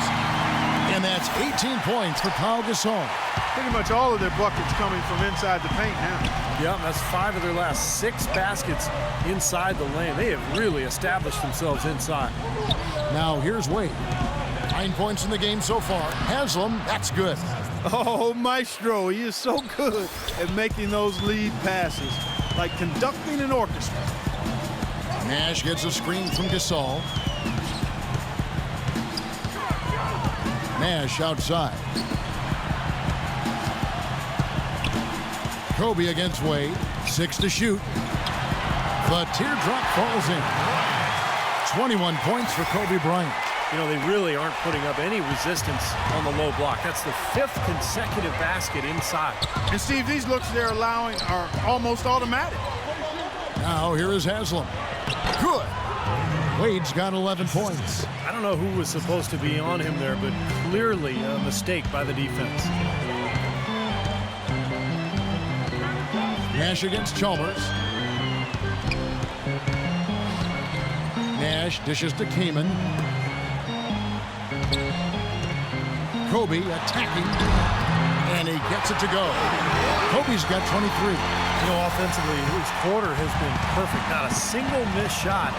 Speaker 1: And that's 18 points for Pau Gasol.
Speaker 2: Pretty much all of their buckets coming from inside the paint now.
Speaker 3: Yeah, that's 5 of their last 6 baskets inside the lane. They have really established themselves inside.
Speaker 1: Now here's Wade. 9 points in the game so far. Haslam, that's good.
Speaker 2: Oh, Maestro, he is so good at making those lead passes, like conducting an orchestra.
Speaker 1: Nash gets a screen from Gasol. Nash outside. Kobe against Wade. 6 to shoot. The teardrop falls in. 21 points for Kobe Bryant.
Speaker 3: You know, they really aren't putting up any resistance on the low block. That's the 5th consecutive basket inside.
Speaker 2: And Steve, these looks they're allowing are almost automatic.
Speaker 1: Now here is Haslam. Good. Wade's got 11 points.
Speaker 3: I don't know who was supposed to be on him there, but clearly a mistake by the defense.
Speaker 1: Nash against Chalmers. Nash dishes to Kaman. Kobe attacking, and he gets it to go. Kobe's got 23.
Speaker 3: You know, offensively, his quarter has been perfect. Not a single missed shot.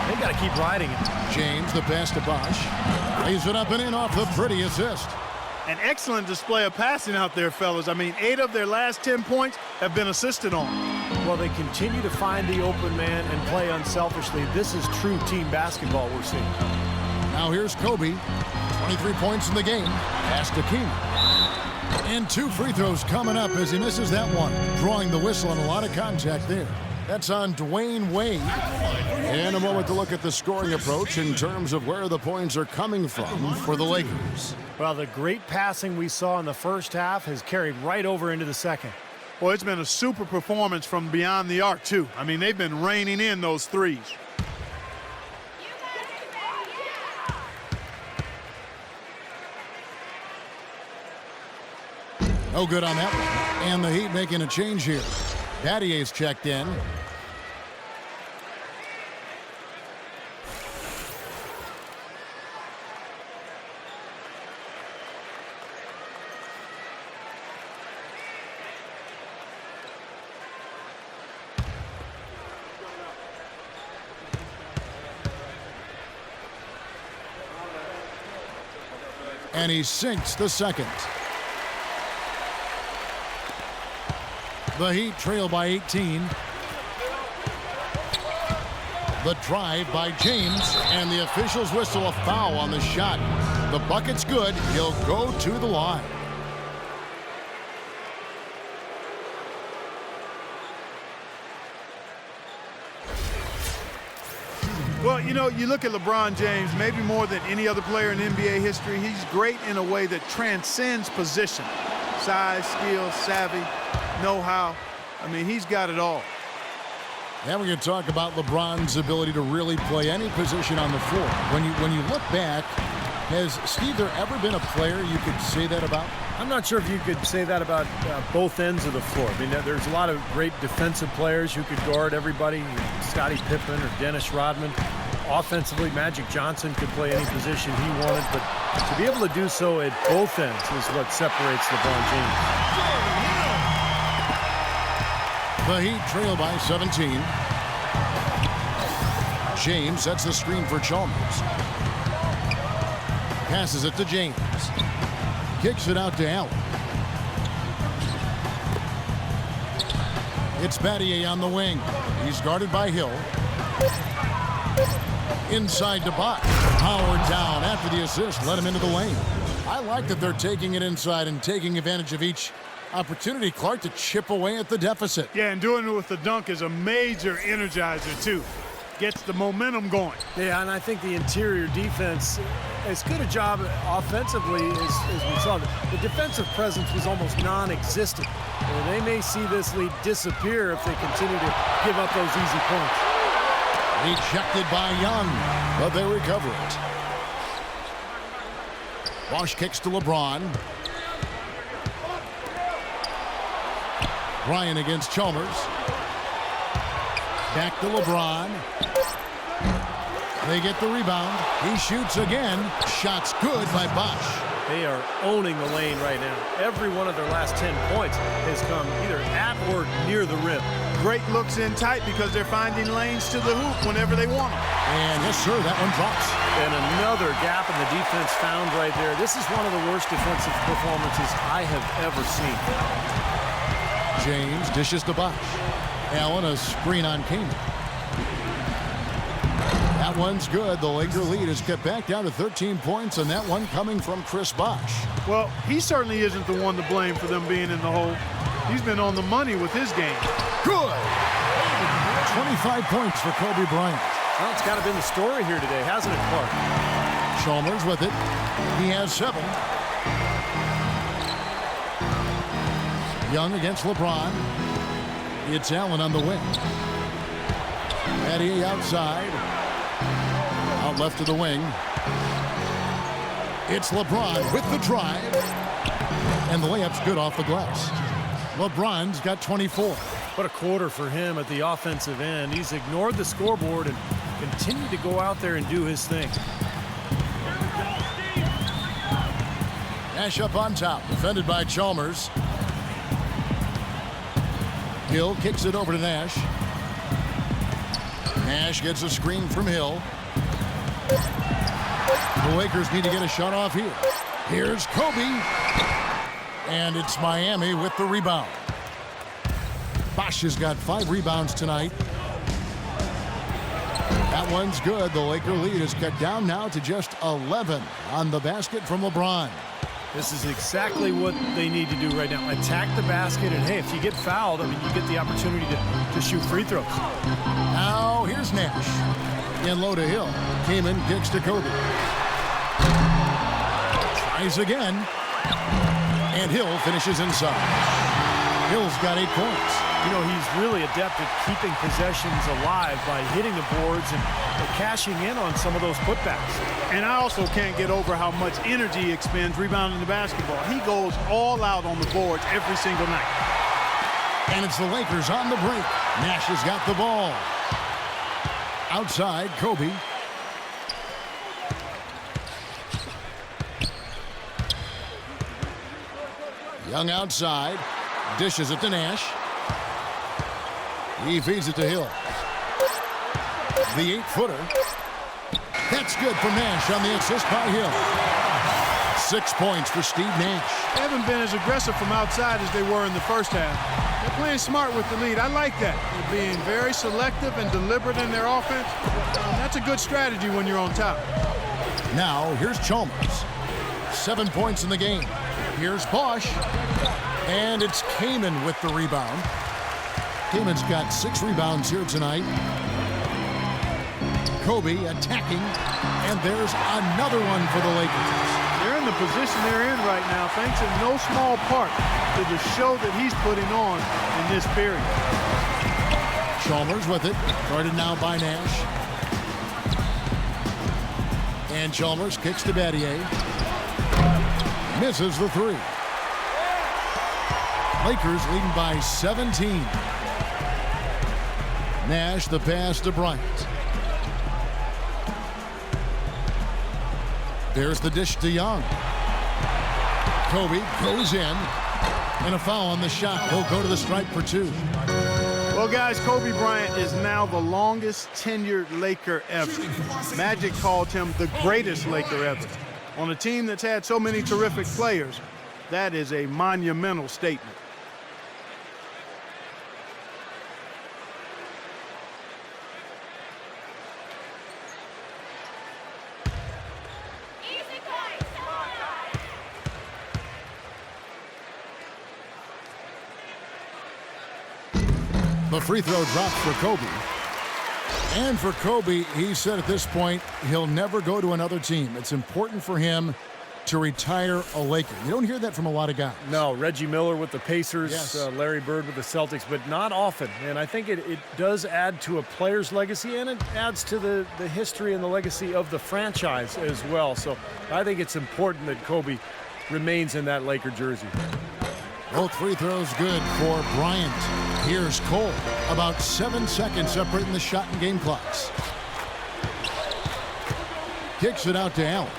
Speaker 3: They got to keep riding it.
Speaker 1: James, the pass to Bosch. Lays it up and in off the pretty assist.
Speaker 2: An excellent display of passing out there, fellas. I mean, 8 of their last 10 points have been assisted on.
Speaker 3: Well, they continue to find the open man and play unselfishly. This is true team basketball we're seeing.
Speaker 1: Now here's Kobe. 23 points in the game. Pass to King. And 2 free throws coming up as he misses that one. Drawing the whistle and a lot of contact there. That's on Dwayne Wade. In a moment to look at the scoring approach in terms of where the points are coming from for the Lakers.
Speaker 3: Well, the great passing we saw in the first half has carried right over into the second.
Speaker 2: Well, it's been a super performance from beyond the arc, too. I mean, they've been raining in those threes.
Speaker 1: No good on that one. And the Heat making a change here. Battier's checked in. And he sinks the second. The Heat trail by 18. The drive by James, and the officials whistle a foul on the shot. The bucket's good. He'll go to the line.
Speaker 2: Well, you know, you look at LeBron James, maybe more than any other player in NBA history, he's great in a way that transcends position. Size, skill, savvy, know-how. I mean, he's got it all.
Speaker 1: Now we're going to talk about LeBron's ability to really play any position on the floor. When you look back, has Steve there ever been a player you could say that about?
Speaker 3: I'm not sure if you could say that about both ends of the floor. I mean, there's a lot of great defensive players who could guard everybody. Scottie Pippen or Dennis Rodman. Offensively, Magic Johnson could play any position he wanted, but to be able to do so at both ends is what separates LeBron James.
Speaker 1: The Heat trail by 17. James sets the screen for Chalmers. Passes it to James. Kicks it out to Allen. It's Battier on the wing. He's guarded by Hill. Inside to Bosch. Powered down after the assist. Let him into the lane. I like that they're taking it inside and taking advantage of each opportunity, Clark, to chip away at the deficit.
Speaker 2: Yeah, and doing it with the dunk is a major energizer, too. Gets the momentum going.
Speaker 3: Yeah, and I think the interior defense, as good a job offensively as we saw. The defensive presence was almost non-existent. They may see this lead disappear if they continue to give up those easy points.
Speaker 1: Rejected by Young, but they recover it. Bosch kicks to LeBron. Bryant against Chalmers. Back to LeBron. They get the rebound. He shoots again. Shots good by Bosch.
Speaker 3: They are owning the lane right now. Every one of their last 10 points has come either at or near the rim.
Speaker 2: Great looks in tight because they're finding lanes to the hoop whenever they want them.
Speaker 1: And yes, sir, that one drops.
Speaker 3: And another gap in the defense found right there. This is one of the worst defensive performances I have ever seen.
Speaker 1: James dishes to Bosch. Allen, a screen on Kamen. That one's good. The Laker lead is kept back down to 13 points, and that one coming from Chris Bosch.
Speaker 2: Well, he certainly isn't the one to blame for them being in the hole. He's been on the money with his game.
Speaker 1: Good. 25 points for Kobe Bryant.
Speaker 3: Well, it's kind of been the story here today, hasn't it, Clark?
Speaker 1: Chalmers with it. He has 7. Young against LeBron. It's Allen on the wing. Eddie outside. Out left to the wing. It's LeBron with the drive. And the layup's good off the glass. LeBron's got 24.
Speaker 3: What a quarter for him at the offensive end. He's ignored the scoreboard and continued to go out there and do his thing.
Speaker 1: Nash up on top, defended by Chalmers. Hill kicks it over to Nash. Nash gets a screen from Hill. The Lakers need to get a shot off here. Here's Kobe. And it's Miami with the rebound. Bosch has got 5 rebounds tonight. That one's good. The Laker lead is cut down now to just 11 on the basket from LeBron.
Speaker 3: This is exactly what they need to do right now. Attack the basket, and hey, if you get fouled, I mean, you get the opportunity to shoot free throws.
Speaker 1: Now here's Nash. In low to Hill. Kamen kicks to Kobe. Tries again. And Hill finishes inside. Hill's got 8 points.
Speaker 3: You know, he's really adept at keeping possessions alive by hitting the boards and cashing in on some of those putbacks.
Speaker 2: And I also can't get over how much energy he expends rebounding the basketball. He goes all out on the boards every single night.
Speaker 1: And it's the Lakers on the break. Nash has got the ball. Outside, Kobe. Young outside. Dishes it to Nash. He feeds it to Hill. The 8-footer. That's good for Nash on the assist by Hill. 6 points for Steve Nash.
Speaker 2: They haven't been as aggressive from outside as they were in the first half. They're playing smart with the lead. I like that. They're being very selective and deliberate in their offense. That's a good strategy when you're on top.
Speaker 1: Now, here's Chalmers. 7 points in the game. Here's Bosch. And it's Kamen with the rebound. Kamen's got 6 rebounds here tonight. Kobe attacking. And there's another one for the Lakers.
Speaker 2: They're in the position they're in right now, thanks in no small part to the show that he's putting on in this period.
Speaker 1: Chalmers with it. Guarded now by Nash. And Chalmers kicks to Battier. Misses the 3. Lakers leading by 17. Nash the pass to Bryant. There's the dish to Young. Kobe goes in. And a foul on the shot. He'll go to the stripe for 2.
Speaker 2: Well, guys, Kobe Bryant is now the longest tenured Laker ever. Magic called him the greatest Laker ever. On a team that's had so many terrific players, that is a monumental statement.
Speaker 1: The free throw drops for Kobe. And for Kobe, he said at this point, he'll never go to another team. It's important for him to retire a Laker. You don't hear that from a lot of guys.
Speaker 3: No, Reggie Miller with the Pacers,
Speaker 1: yes.
Speaker 3: Larry Bird with the Celtics, but not often. And I think it does add to a player's legacy, and it adds to the history and the legacy of the franchise as well. So I think it's important that Kobe remains in that Laker jersey.
Speaker 1: Both free throws good for Bryant. Here's Cole. About 7 seconds separating the shot and game clocks. Kicks it out to Allen.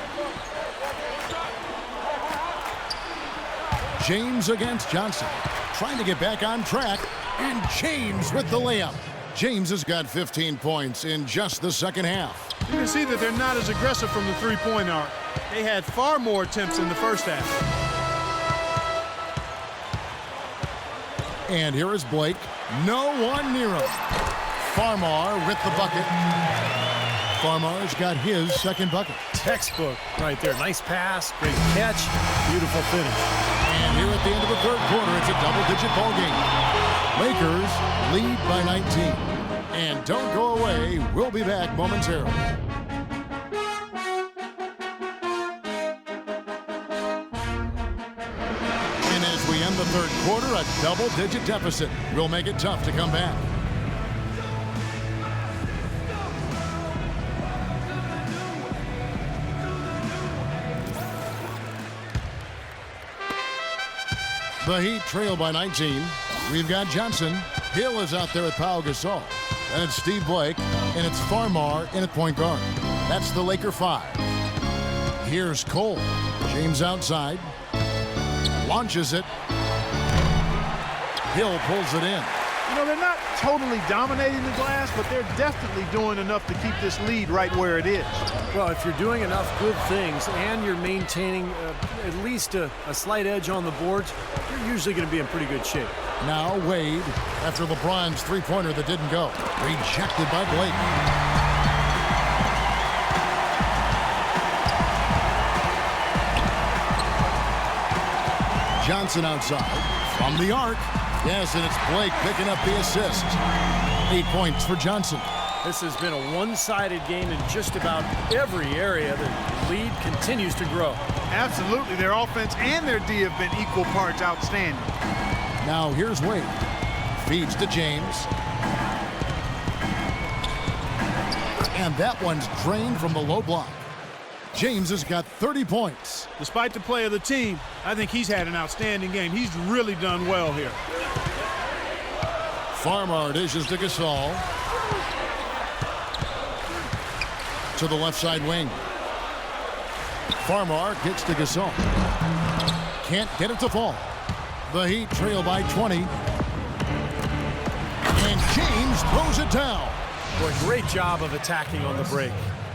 Speaker 1: James against Johnson. Trying to get back on track. And James with the layup. James has got 15 points in just the second half.
Speaker 2: You can see that they're not as aggressive from the three-point arc. They had far more attempts in the first half.
Speaker 1: And here is Blake. No one near him. Farmar with the bucket. Farmar's got his second bucket.
Speaker 3: Textbook right there. Nice pass, great catch, beautiful finish.
Speaker 1: And here at the end of the third quarter, it's a double-digit ball game. Lakers lead by 19. And don't go away. We'll be back momentarily. And as we end the third quarter, a double-digit deficit will make it tough to come back. The Heat trail by 19. We've got Johnson. Hill is out there with Pau Gasol. And it's Steve Blake, and it's Farmar in at point guard. That's the Laker 5. Here's Cole. James outside. Launches it. Hill pulls it in.
Speaker 2: You know, they're not totally dominating the glass, but they're definitely doing enough to keep this lead right where it is.
Speaker 3: Well, if you're doing enough good things and you're maintaining at least a slight edge on the boards, you're usually going to be in pretty good shape.
Speaker 1: Now Wade, after LeBron's three-pointer that didn't go. Rejected by Blake. Johnson outside from the arc. Yes, and it's Blake picking up the assist. 8 points for Johnson.
Speaker 3: This has been a one-sided game in just about every area. The lead continues to grow.
Speaker 2: Absolutely. Their offense and their D have been equal parts outstanding.
Speaker 1: Now here's Wade. Feeds to James. And that one's drained from the low block. James has got 30 points.
Speaker 2: Despite the play of the team, I think he's had an outstanding game. He's really done well here.
Speaker 1: Farmar dishes to Gasol. To the left side wing. Farmar gets to Gasol. Can't get it to fall. The Heat trail by 20. And James throws it down.
Speaker 3: Boy, great job of attacking on the break.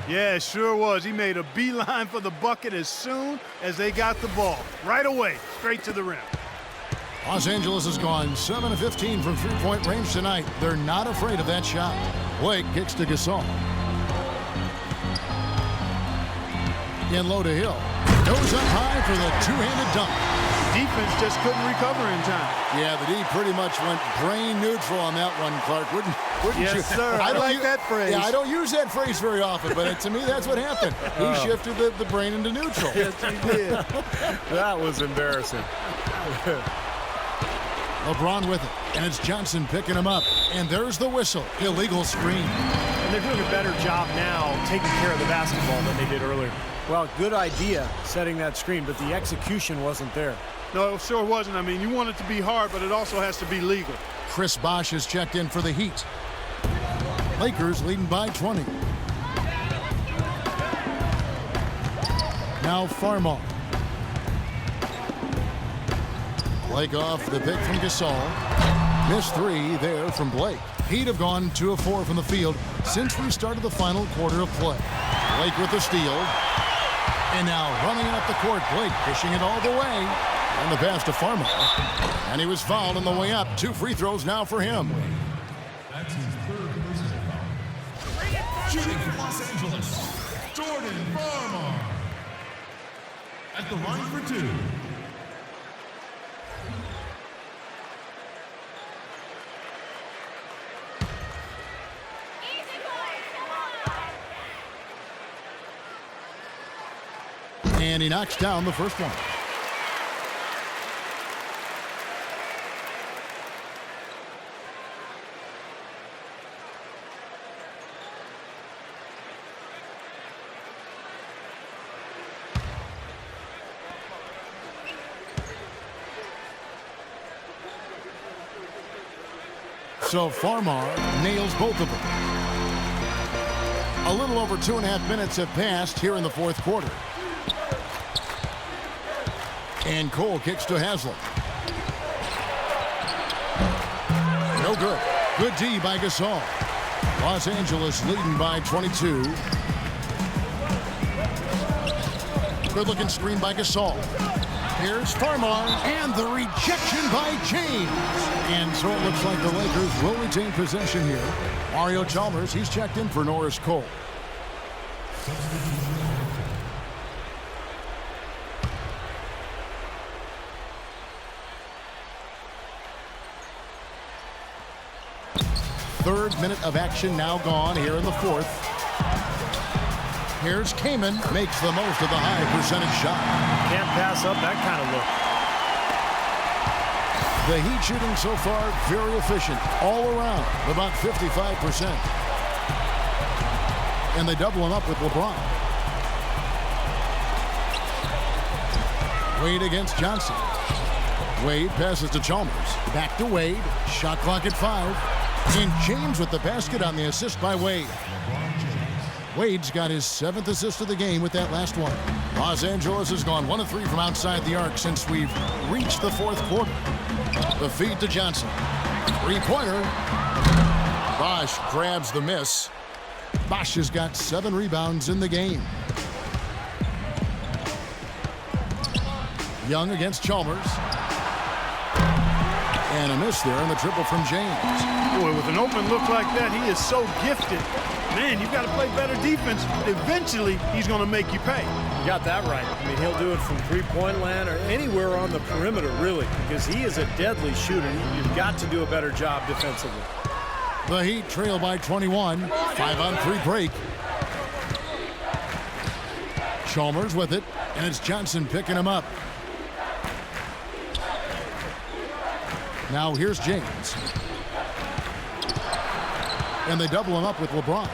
Speaker 2: Yeah, it sure was. He made a beeline for the bucket as soon as they got the ball. Right away, straight to the rim.
Speaker 1: Los Angeles has gone 7 of 15 from three-point range tonight. They're not afraid of that shot. Blake kicks to Gasol. In low to Hill. Goes up high for the two-handed dunk.
Speaker 2: Defense just couldn't recover in time.
Speaker 1: Yeah, the D pretty much went brain neutral on that one, Clark. Wouldn't
Speaker 2: yes,
Speaker 1: you?
Speaker 2: Sir. I like that phrase.
Speaker 1: Yeah, I don't use that phrase very often, but to me, that's what happened. He shifted the brain into neutral.
Speaker 2: Yes, he did.
Speaker 3: That was embarrassing.
Speaker 1: LeBron with it, and it's Johnson picking him up. And there's the whistle. Illegal screen.
Speaker 3: And they're doing a better job now taking care of the basketball than they did earlier. Well, good idea setting that screen, but the execution wasn't there.
Speaker 2: No, it sure wasn't. I mean, you want it to be hard, but it also has to be legal.
Speaker 1: Chris Bosh has checked in for the Heat. Lakers leading by 20. Now Farmar. Blake off the pick from Gasol. Missed three there from Blake. Heat have gone 2 of 4 from the field since we started the final quarter of play. Blake with the steal. And now running up the court, Blake pushing it all the way. And the pass to Farmar. And he was fouled on the way up. 2 free throws now for him.
Speaker 9: That's his third personal foul. Shooting for Los Angeles, Jordan Farmar. At the line for 2.
Speaker 1: And he knocks down the first one. So Farmar nails both of them. A little over 2.5 minutes have passed here in the fourth quarter. And Cole kicks to Haslam. No good. Good D by Gasol. Los Angeles leading by 22. Good-looking screen by Gasol. Here's Farmar, and the rejection by James. And so it looks like the Lakers will retain possession here. Mario Chalmers, he's checked in for Norris Cole. Third minute of action now gone here in the fourth. Here's Kaman, makes the most of the high percentage shot.
Speaker 3: Can't pass up that kind of look.
Speaker 1: The Heat shooting so far very efficient all around, about 55%. And they double him up with LeBron. Wade against Johnson. Wade passes to Chalmers. Back to Wade. Shot clock at 5. And James with the basket on the assist by Wade. Wade's got his 7th assist of the game with that last one. Los Angeles has gone 1 of 3 from outside the arc since we've reached the fourth quarter. The feed to Johnson. Three-pointer. Bosch grabs the miss. Bosch has got 7 rebounds in the game. Young against Chalmers. And a miss there on the triple from James.
Speaker 2: Boy, with an open look like that, he is so gifted. Man, you've got to play better defense. Eventually, he's going to make you pay.
Speaker 3: You got that right. I mean, he'll do it from three-point land or anywhere on the perimeter, really, because he is a deadly shooter. You've got to do a better job defensively.
Speaker 1: The Heat trail by 21. 5-on-3 break. Chalmers with it, and it's Johnson picking him up. Now here's James. And they double him up with LeBron.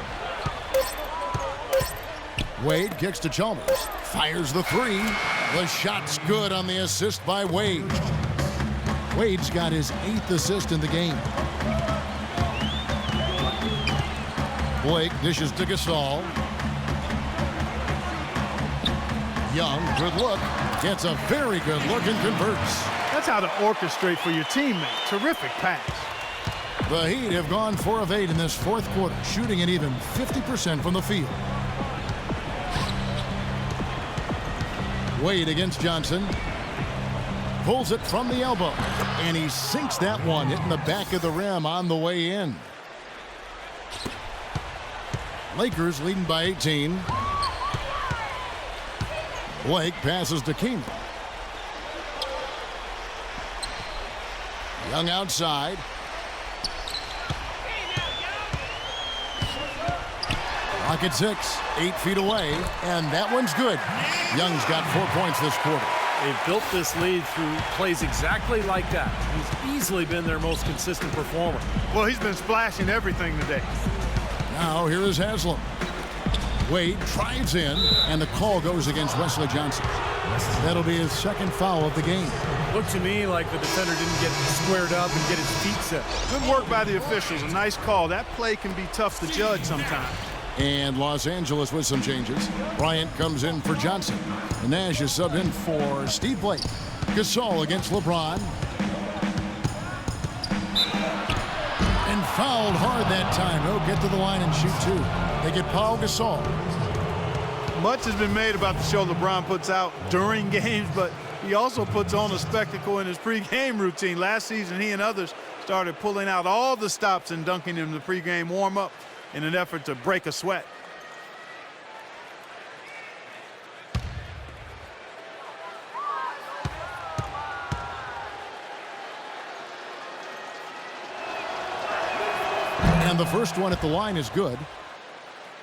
Speaker 1: Wade kicks to Chalmers. Fires the 3. The shot's good on the assist by Wade. Wade's got his 8th assist in the game. Blake dishes to Gasol. Young, good look. Gets a very good look and converts.
Speaker 2: That's how to orchestrate for your teammate. Terrific pass.
Speaker 1: The Heat have gone 4 of 8 in this fourth quarter, shooting an even 50% from the field. Wade against Johnson. Pulls it from the elbow. And he sinks that one, hitting the back of the rim on the way in. Lakers leading by 18. Blake passes to Keenan. Young outside. Clock at 6, 8 feet away, and that one's good. Young's got 4 points this quarter.
Speaker 3: They've built this lead through plays exactly like that. He's easily been their most consistent performer.
Speaker 2: Well, he's been splashing everything today.
Speaker 1: Now here is Haslam. Wade drives in, and the call goes against Wesley Johnson. That'll be his 2nd foul of the game.
Speaker 3: Looked to me like the defender didn't get squared up and get his feet set.
Speaker 2: Good work by the officials. A nice call. That play can be tough to judge sometimes.
Speaker 1: And Los Angeles with some changes. Bryant comes in for Johnson. And Nash is subbed in for Steve Blake. Gasol against LeBron. And fouled hard that time. He'll get to the line and shoot 2. They get Paul Gasol.
Speaker 2: Much has been made about the show LeBron puts out during games, but he also puts on a spectacle in his pregame routine. Last season, he and others started pulling out all the stops and dunking in the pregame warm-up in an effort to break a sweat.
Speaker 1: And the first one at the line is good.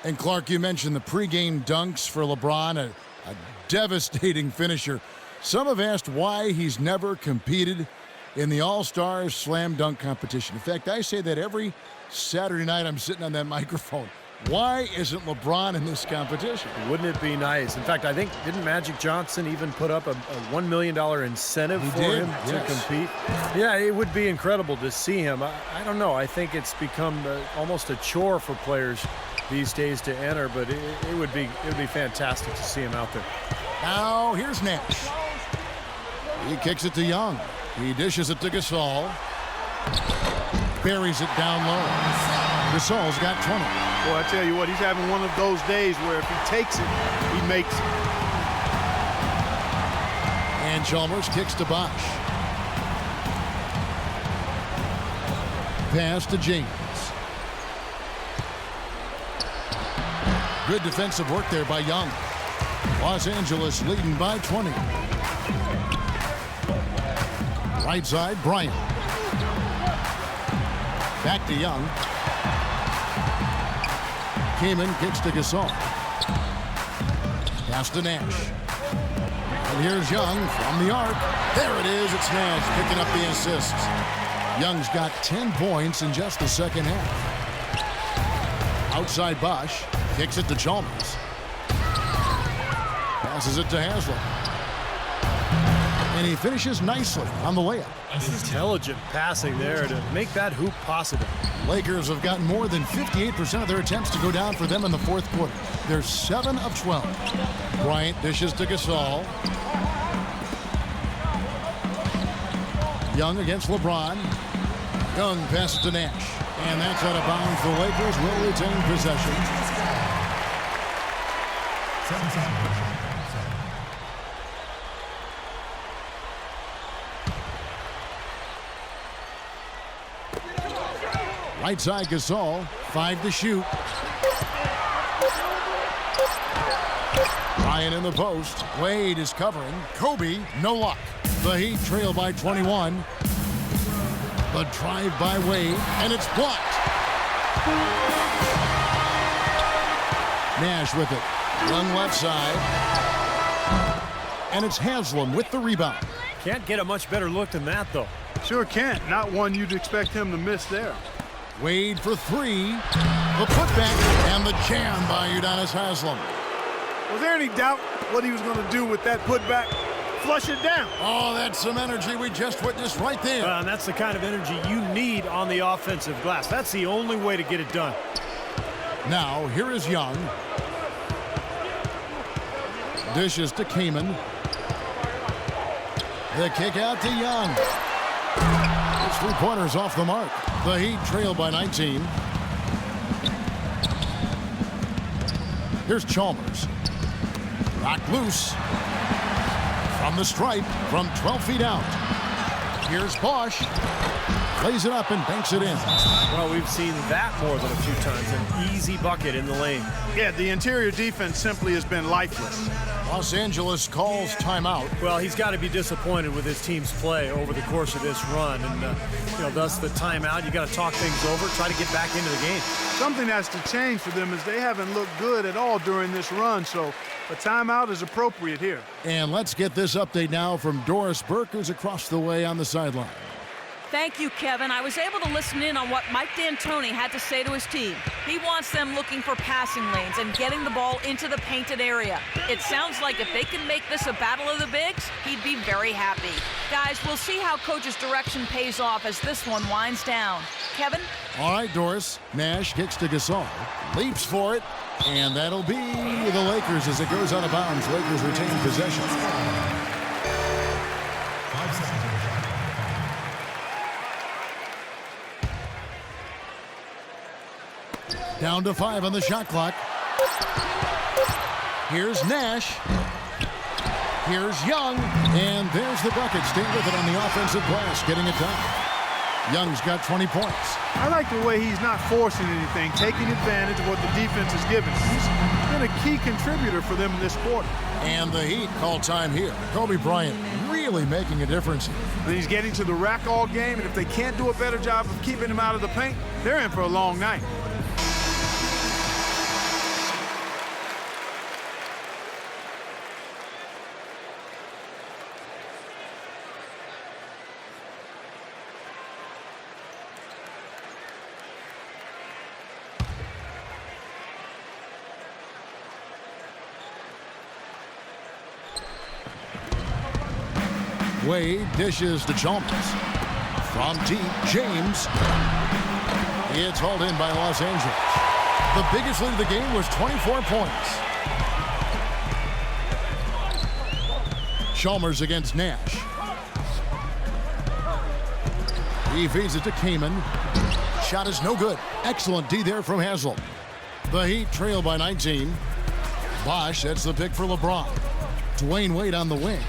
Speaker 1: And Clark, you mentioned the pregame dunks for LeBron, a devastating finisher. Some have asked why he's never competed in the All-Star Slam Dunk competition. In fact, I say that every Saturday night I'm sitting on that microphone. Why isn't LeBron in this competition?
Speaker 3: Wouldn't it be nice? In fact, I think, didn't Magic Johnson even put up a $1 million incentive for him to compete? Yeah, it would be incredible to see him. I don't know. I think it's become almost a chore for players these days to enter, but it would be fantastic to see him out there.
Speaker 1: Now, here's Nash. He kicks it to Young. He dishes it to Gasol. Buries it down low. Gasol's got 20.
Speaker 2: Boy, I tell you what, he's having one of those days where if he takes it, he makes it.
Speaker 1: And Chalmers kicks to Bosch. Pass to James. Good defensive work there by Young. Los Angeles leading by 20. Right side, Bryant. Back to Young. Kaman kicks to Gasol. Pass to Nash. And here's Young from the arc. There it is. It's Nash picking up the assist. Young's got 10 points in just the second half. Outside Bosch. Kicks it to Chalmers. Passes it to Haslam. And he finishes nicely on the layup.
Speaker 3: Intelligent passing there to make that hoop possible.
Speaker 1: Lakers have gotten more than 58% of their attempts to go down for them in the fourth quarter. They're 7 of 12. Bryant dishes to Gasol. Young against LeBron. Young passes to Nash. And that's out of bounds. The Lakers will retain possession.
Speaker 9: 7 seconds.
Speaker 1: Right side Gasol, 5 to shoot. Ryan in the post. Wade is covering. Kobe, no luck. The Heat trail by 21. The drive by Wade, and it's blocked. Nash with it. Young left side. And it's Haslam with the rebound.
Speaker 3: Can't get a much better look than that, though.
Speaker 2: Sure can't. Not one you'd expect him to miss there.
Speaker 1: Wade for 3. The putback and the jam by Udonis Haslam.
Speaker 2: Was there any doubt what he was going to do with that putback? Flush it down.
Speaker 1: Oh, that's some energy we just witnessed right there.
Speaker 3: And that's the kind of energy you need on the offensive glass. That's the only way to get it done.
Speaker 1: Now, here is Young. Dishes to Kaman. The kick out to Young. It's 3-pointers off the mark. The Heat trail by 19. Here's Chalmers. Knocked loose. From the stripe, from 12 feet out. Here's Bosch. Plays it up and banks it in.
Speaker 3: Well, we've seen that more than a few times. An easy bucket in the lane.
Speaker 2: Yeah, the interior defense simply has been lifeless.
Speaker 1: Los Angeles calls timeout.
Speaker 3: Well, he's got to be disappointed with his team's play over the course of this run. And, thus the timeout. You got to talk things over, try to get back into the game.
Speaker 2: Something has to change for them as they haven't looked good at all during this run. So a timeout is appropriate here.
Speaker 1: And let's get this update now from Doris Burke, who's across the way on the sideline.
Speaker 4: Thank you, Kevin. I was able to listen in on what Mike D'Antoni had to say to his team. He wants them looking for passing lanes and getting the ball into the painted area. It sounds like if they can make this a battle of the bigs, he'd be very happy. Guys, we'll see how Coach's direction pays off as this one winds down. Kevin?
Speaker 1: All right, Doris. Nash kicks to Gasol. Leaps for it. And that'll be the Lakers as it goes out of bounds. Lakers retain possession.
Speaker 9: 5 seconds.
Speaker 1: Down to 5 on the shot clock. Here's Nash. Here's Young. And there's the bucket. Stay with it on the offensive glass, getting it done. Young's got 20 points.
Speaker 2: I like the way he's not forcing anything, taking advantage of what the defense is giving. He's been a key contributor for them in this quarter.
Speaker 1: And the Heat call time here. Kobe Bryant really making a difference.
Speaker 2: And he's getting to the rack all game, and if they can't do a better job of keeping him out of the paint, they're in for a long night.
Speaker 1: Wade dishes to Chalmers. From deep, James. It's hauled in by Los Angeles. The biggest lead of the game was 24 points. Chalmers against Nash. He feeds it to Kamen. Shot is no good. Excellent D there from Haslam. The Heat trail by 19. Bosch sets the pick for LeBron. Dwayne Wade on the wing.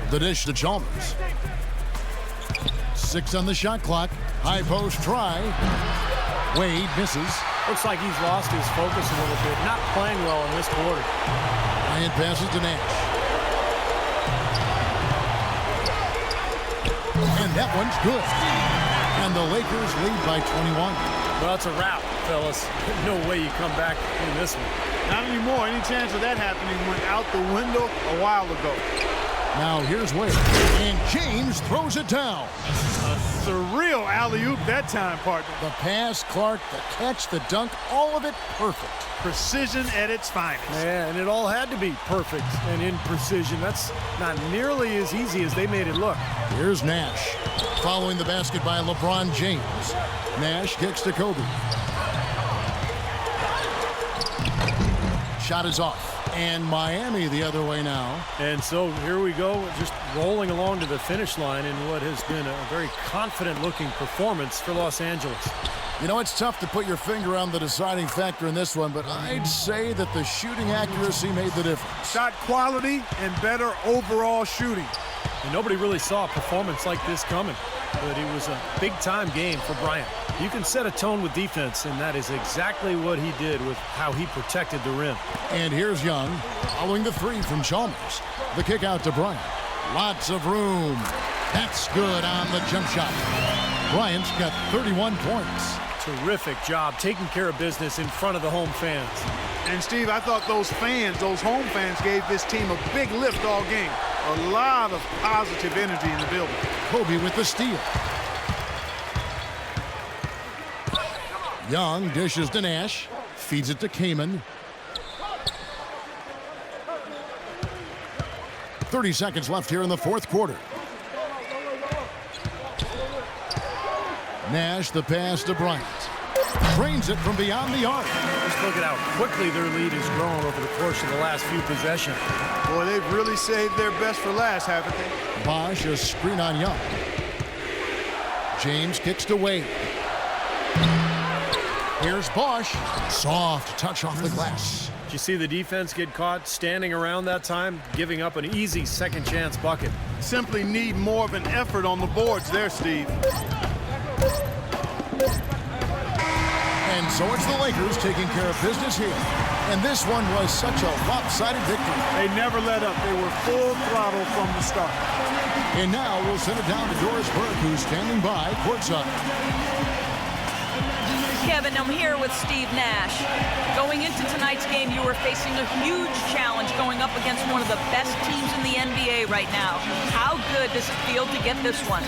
Speaker 1: The dish to Chalmers. 6 on the shot clock. High post try. Wade misses.
Speaker 3: Looks like he's lost his focus a little bit. Not playing well in this quarter.
Speaker 1: Bryant passes to Nash. And that one's good. And the Lakers lead by 21.
Speaker 3: Well, it's a wrap, fellas. No way you come back in this one.
Speaker 2: Not anymore. Any chance of that happening went out the window a while ago.
Speaker 1: Now here's Wade. And James throws it down.
Speaker 2: A surreal alley-oop that time, partner.
Speaker 1: The pass, Clark, the catch, the dunk, all of it perfect.
Speaker 2: Precision at its finest.
Speaker 3: Yeah, and it all had to be perfect and in precision. That's not nearly as easy as they made it look.
Speaker 1: Here's Nash. Following the basket by LeBron James. Nash kicks to Kobe. Shot is off. And Miami the other way now.
Speaker 3: And so here we go, just rolling along to the finish line in what has been a very confident-looking performance for Los Angeles.
Speaker 1: You know, it's tough to put your finger on the deciding factor in this one, but I'd say that the shooting accuracy made the difference.
Speaker 2: Shot quality and better overall shooting.
Speaker 3: And nobody really saw a performance like this coming, but it was a big-time game for Bryant. You can set a tone with defense, and that is exactly what he did with how he protected the rim.
Speaker 1: And here's Young, following the 3 from Chalmers. The kick out to Bryant. Lots of room. That's good on the jump shot. Bryant's got 31 points.
Speaker 3: Terrific job taking care of business in front of the home fans.
Speaker 2: And Steve, I thought those fans, those home fans, gave this team a big lift all game. A lot of positive energy in the building.
Speaker 1: Kobe with the steal. Young dishes to Nash. Feeds it to Kamen. 30 seconds left here in the fourth quarter. Nash, the pass to Bryant. Drains it from beyond the arc.
Speaker 3: Just look at how quickly their lead has grown over the course of the last few possessions.
Speaker 2: Boy, they've really saved their best for last, haven't they?
Speaker 1: Bosch, a screen on Young. James kicks to Wade. Here's Bosch. Soft touch off the glass.
Speaker 3: Did you see the defense get caught standing around that time, giving up an easy second chance bucket?
Speaker 2: Simply need more of an effort on the boards there, Steve.
Speaker 1: And so it's the Lakers taking care of business here. And this one was such a lopsided victory.
Speaker 2: They never let up. They were full throttle from the start.
Speaker 1: And now we'll send it down to Doris Burke, who's standing by courtside.
Speaker 4: Kevin, I'm here with Steve Nash. Going into tonight's game, you were facing a huge challenge going up against one of the best teams in the NBA right now. How good does it feel to get this one?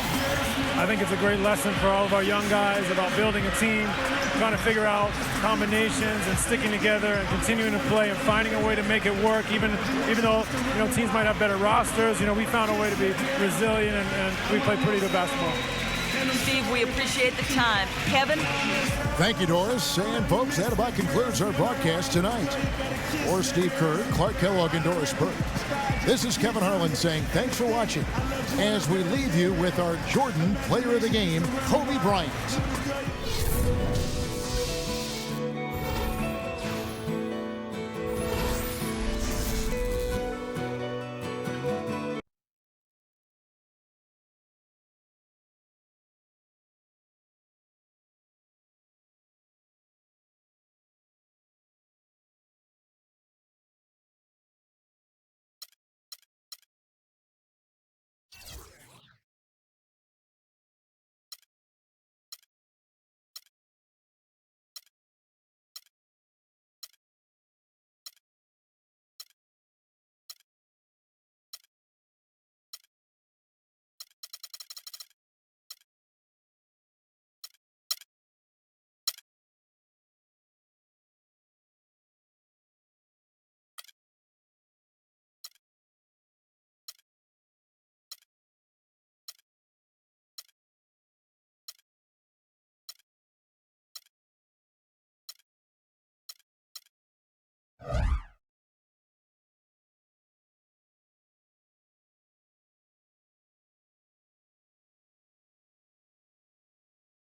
Speaker 10: I think it's a great lesson for all of our young guys about building a team, trying to figure out combinations and sticking together and continuing to play and finding a way to make it work, even though teams might have better rosters. We found a way to be resilient and we play pretty good basketball.
Speaker 4: Steve, we appreciate the time. Kevin?
Speaker 1: Thank you, Doris. And folks, that about concludes our broadcast tonight. For Steve Kerr, Clark Kellogg, and Doris Burke, this is Kevin Harlan saying thanks for watching as we leave you with our Jordan Player of the Game, Kobe Bryant.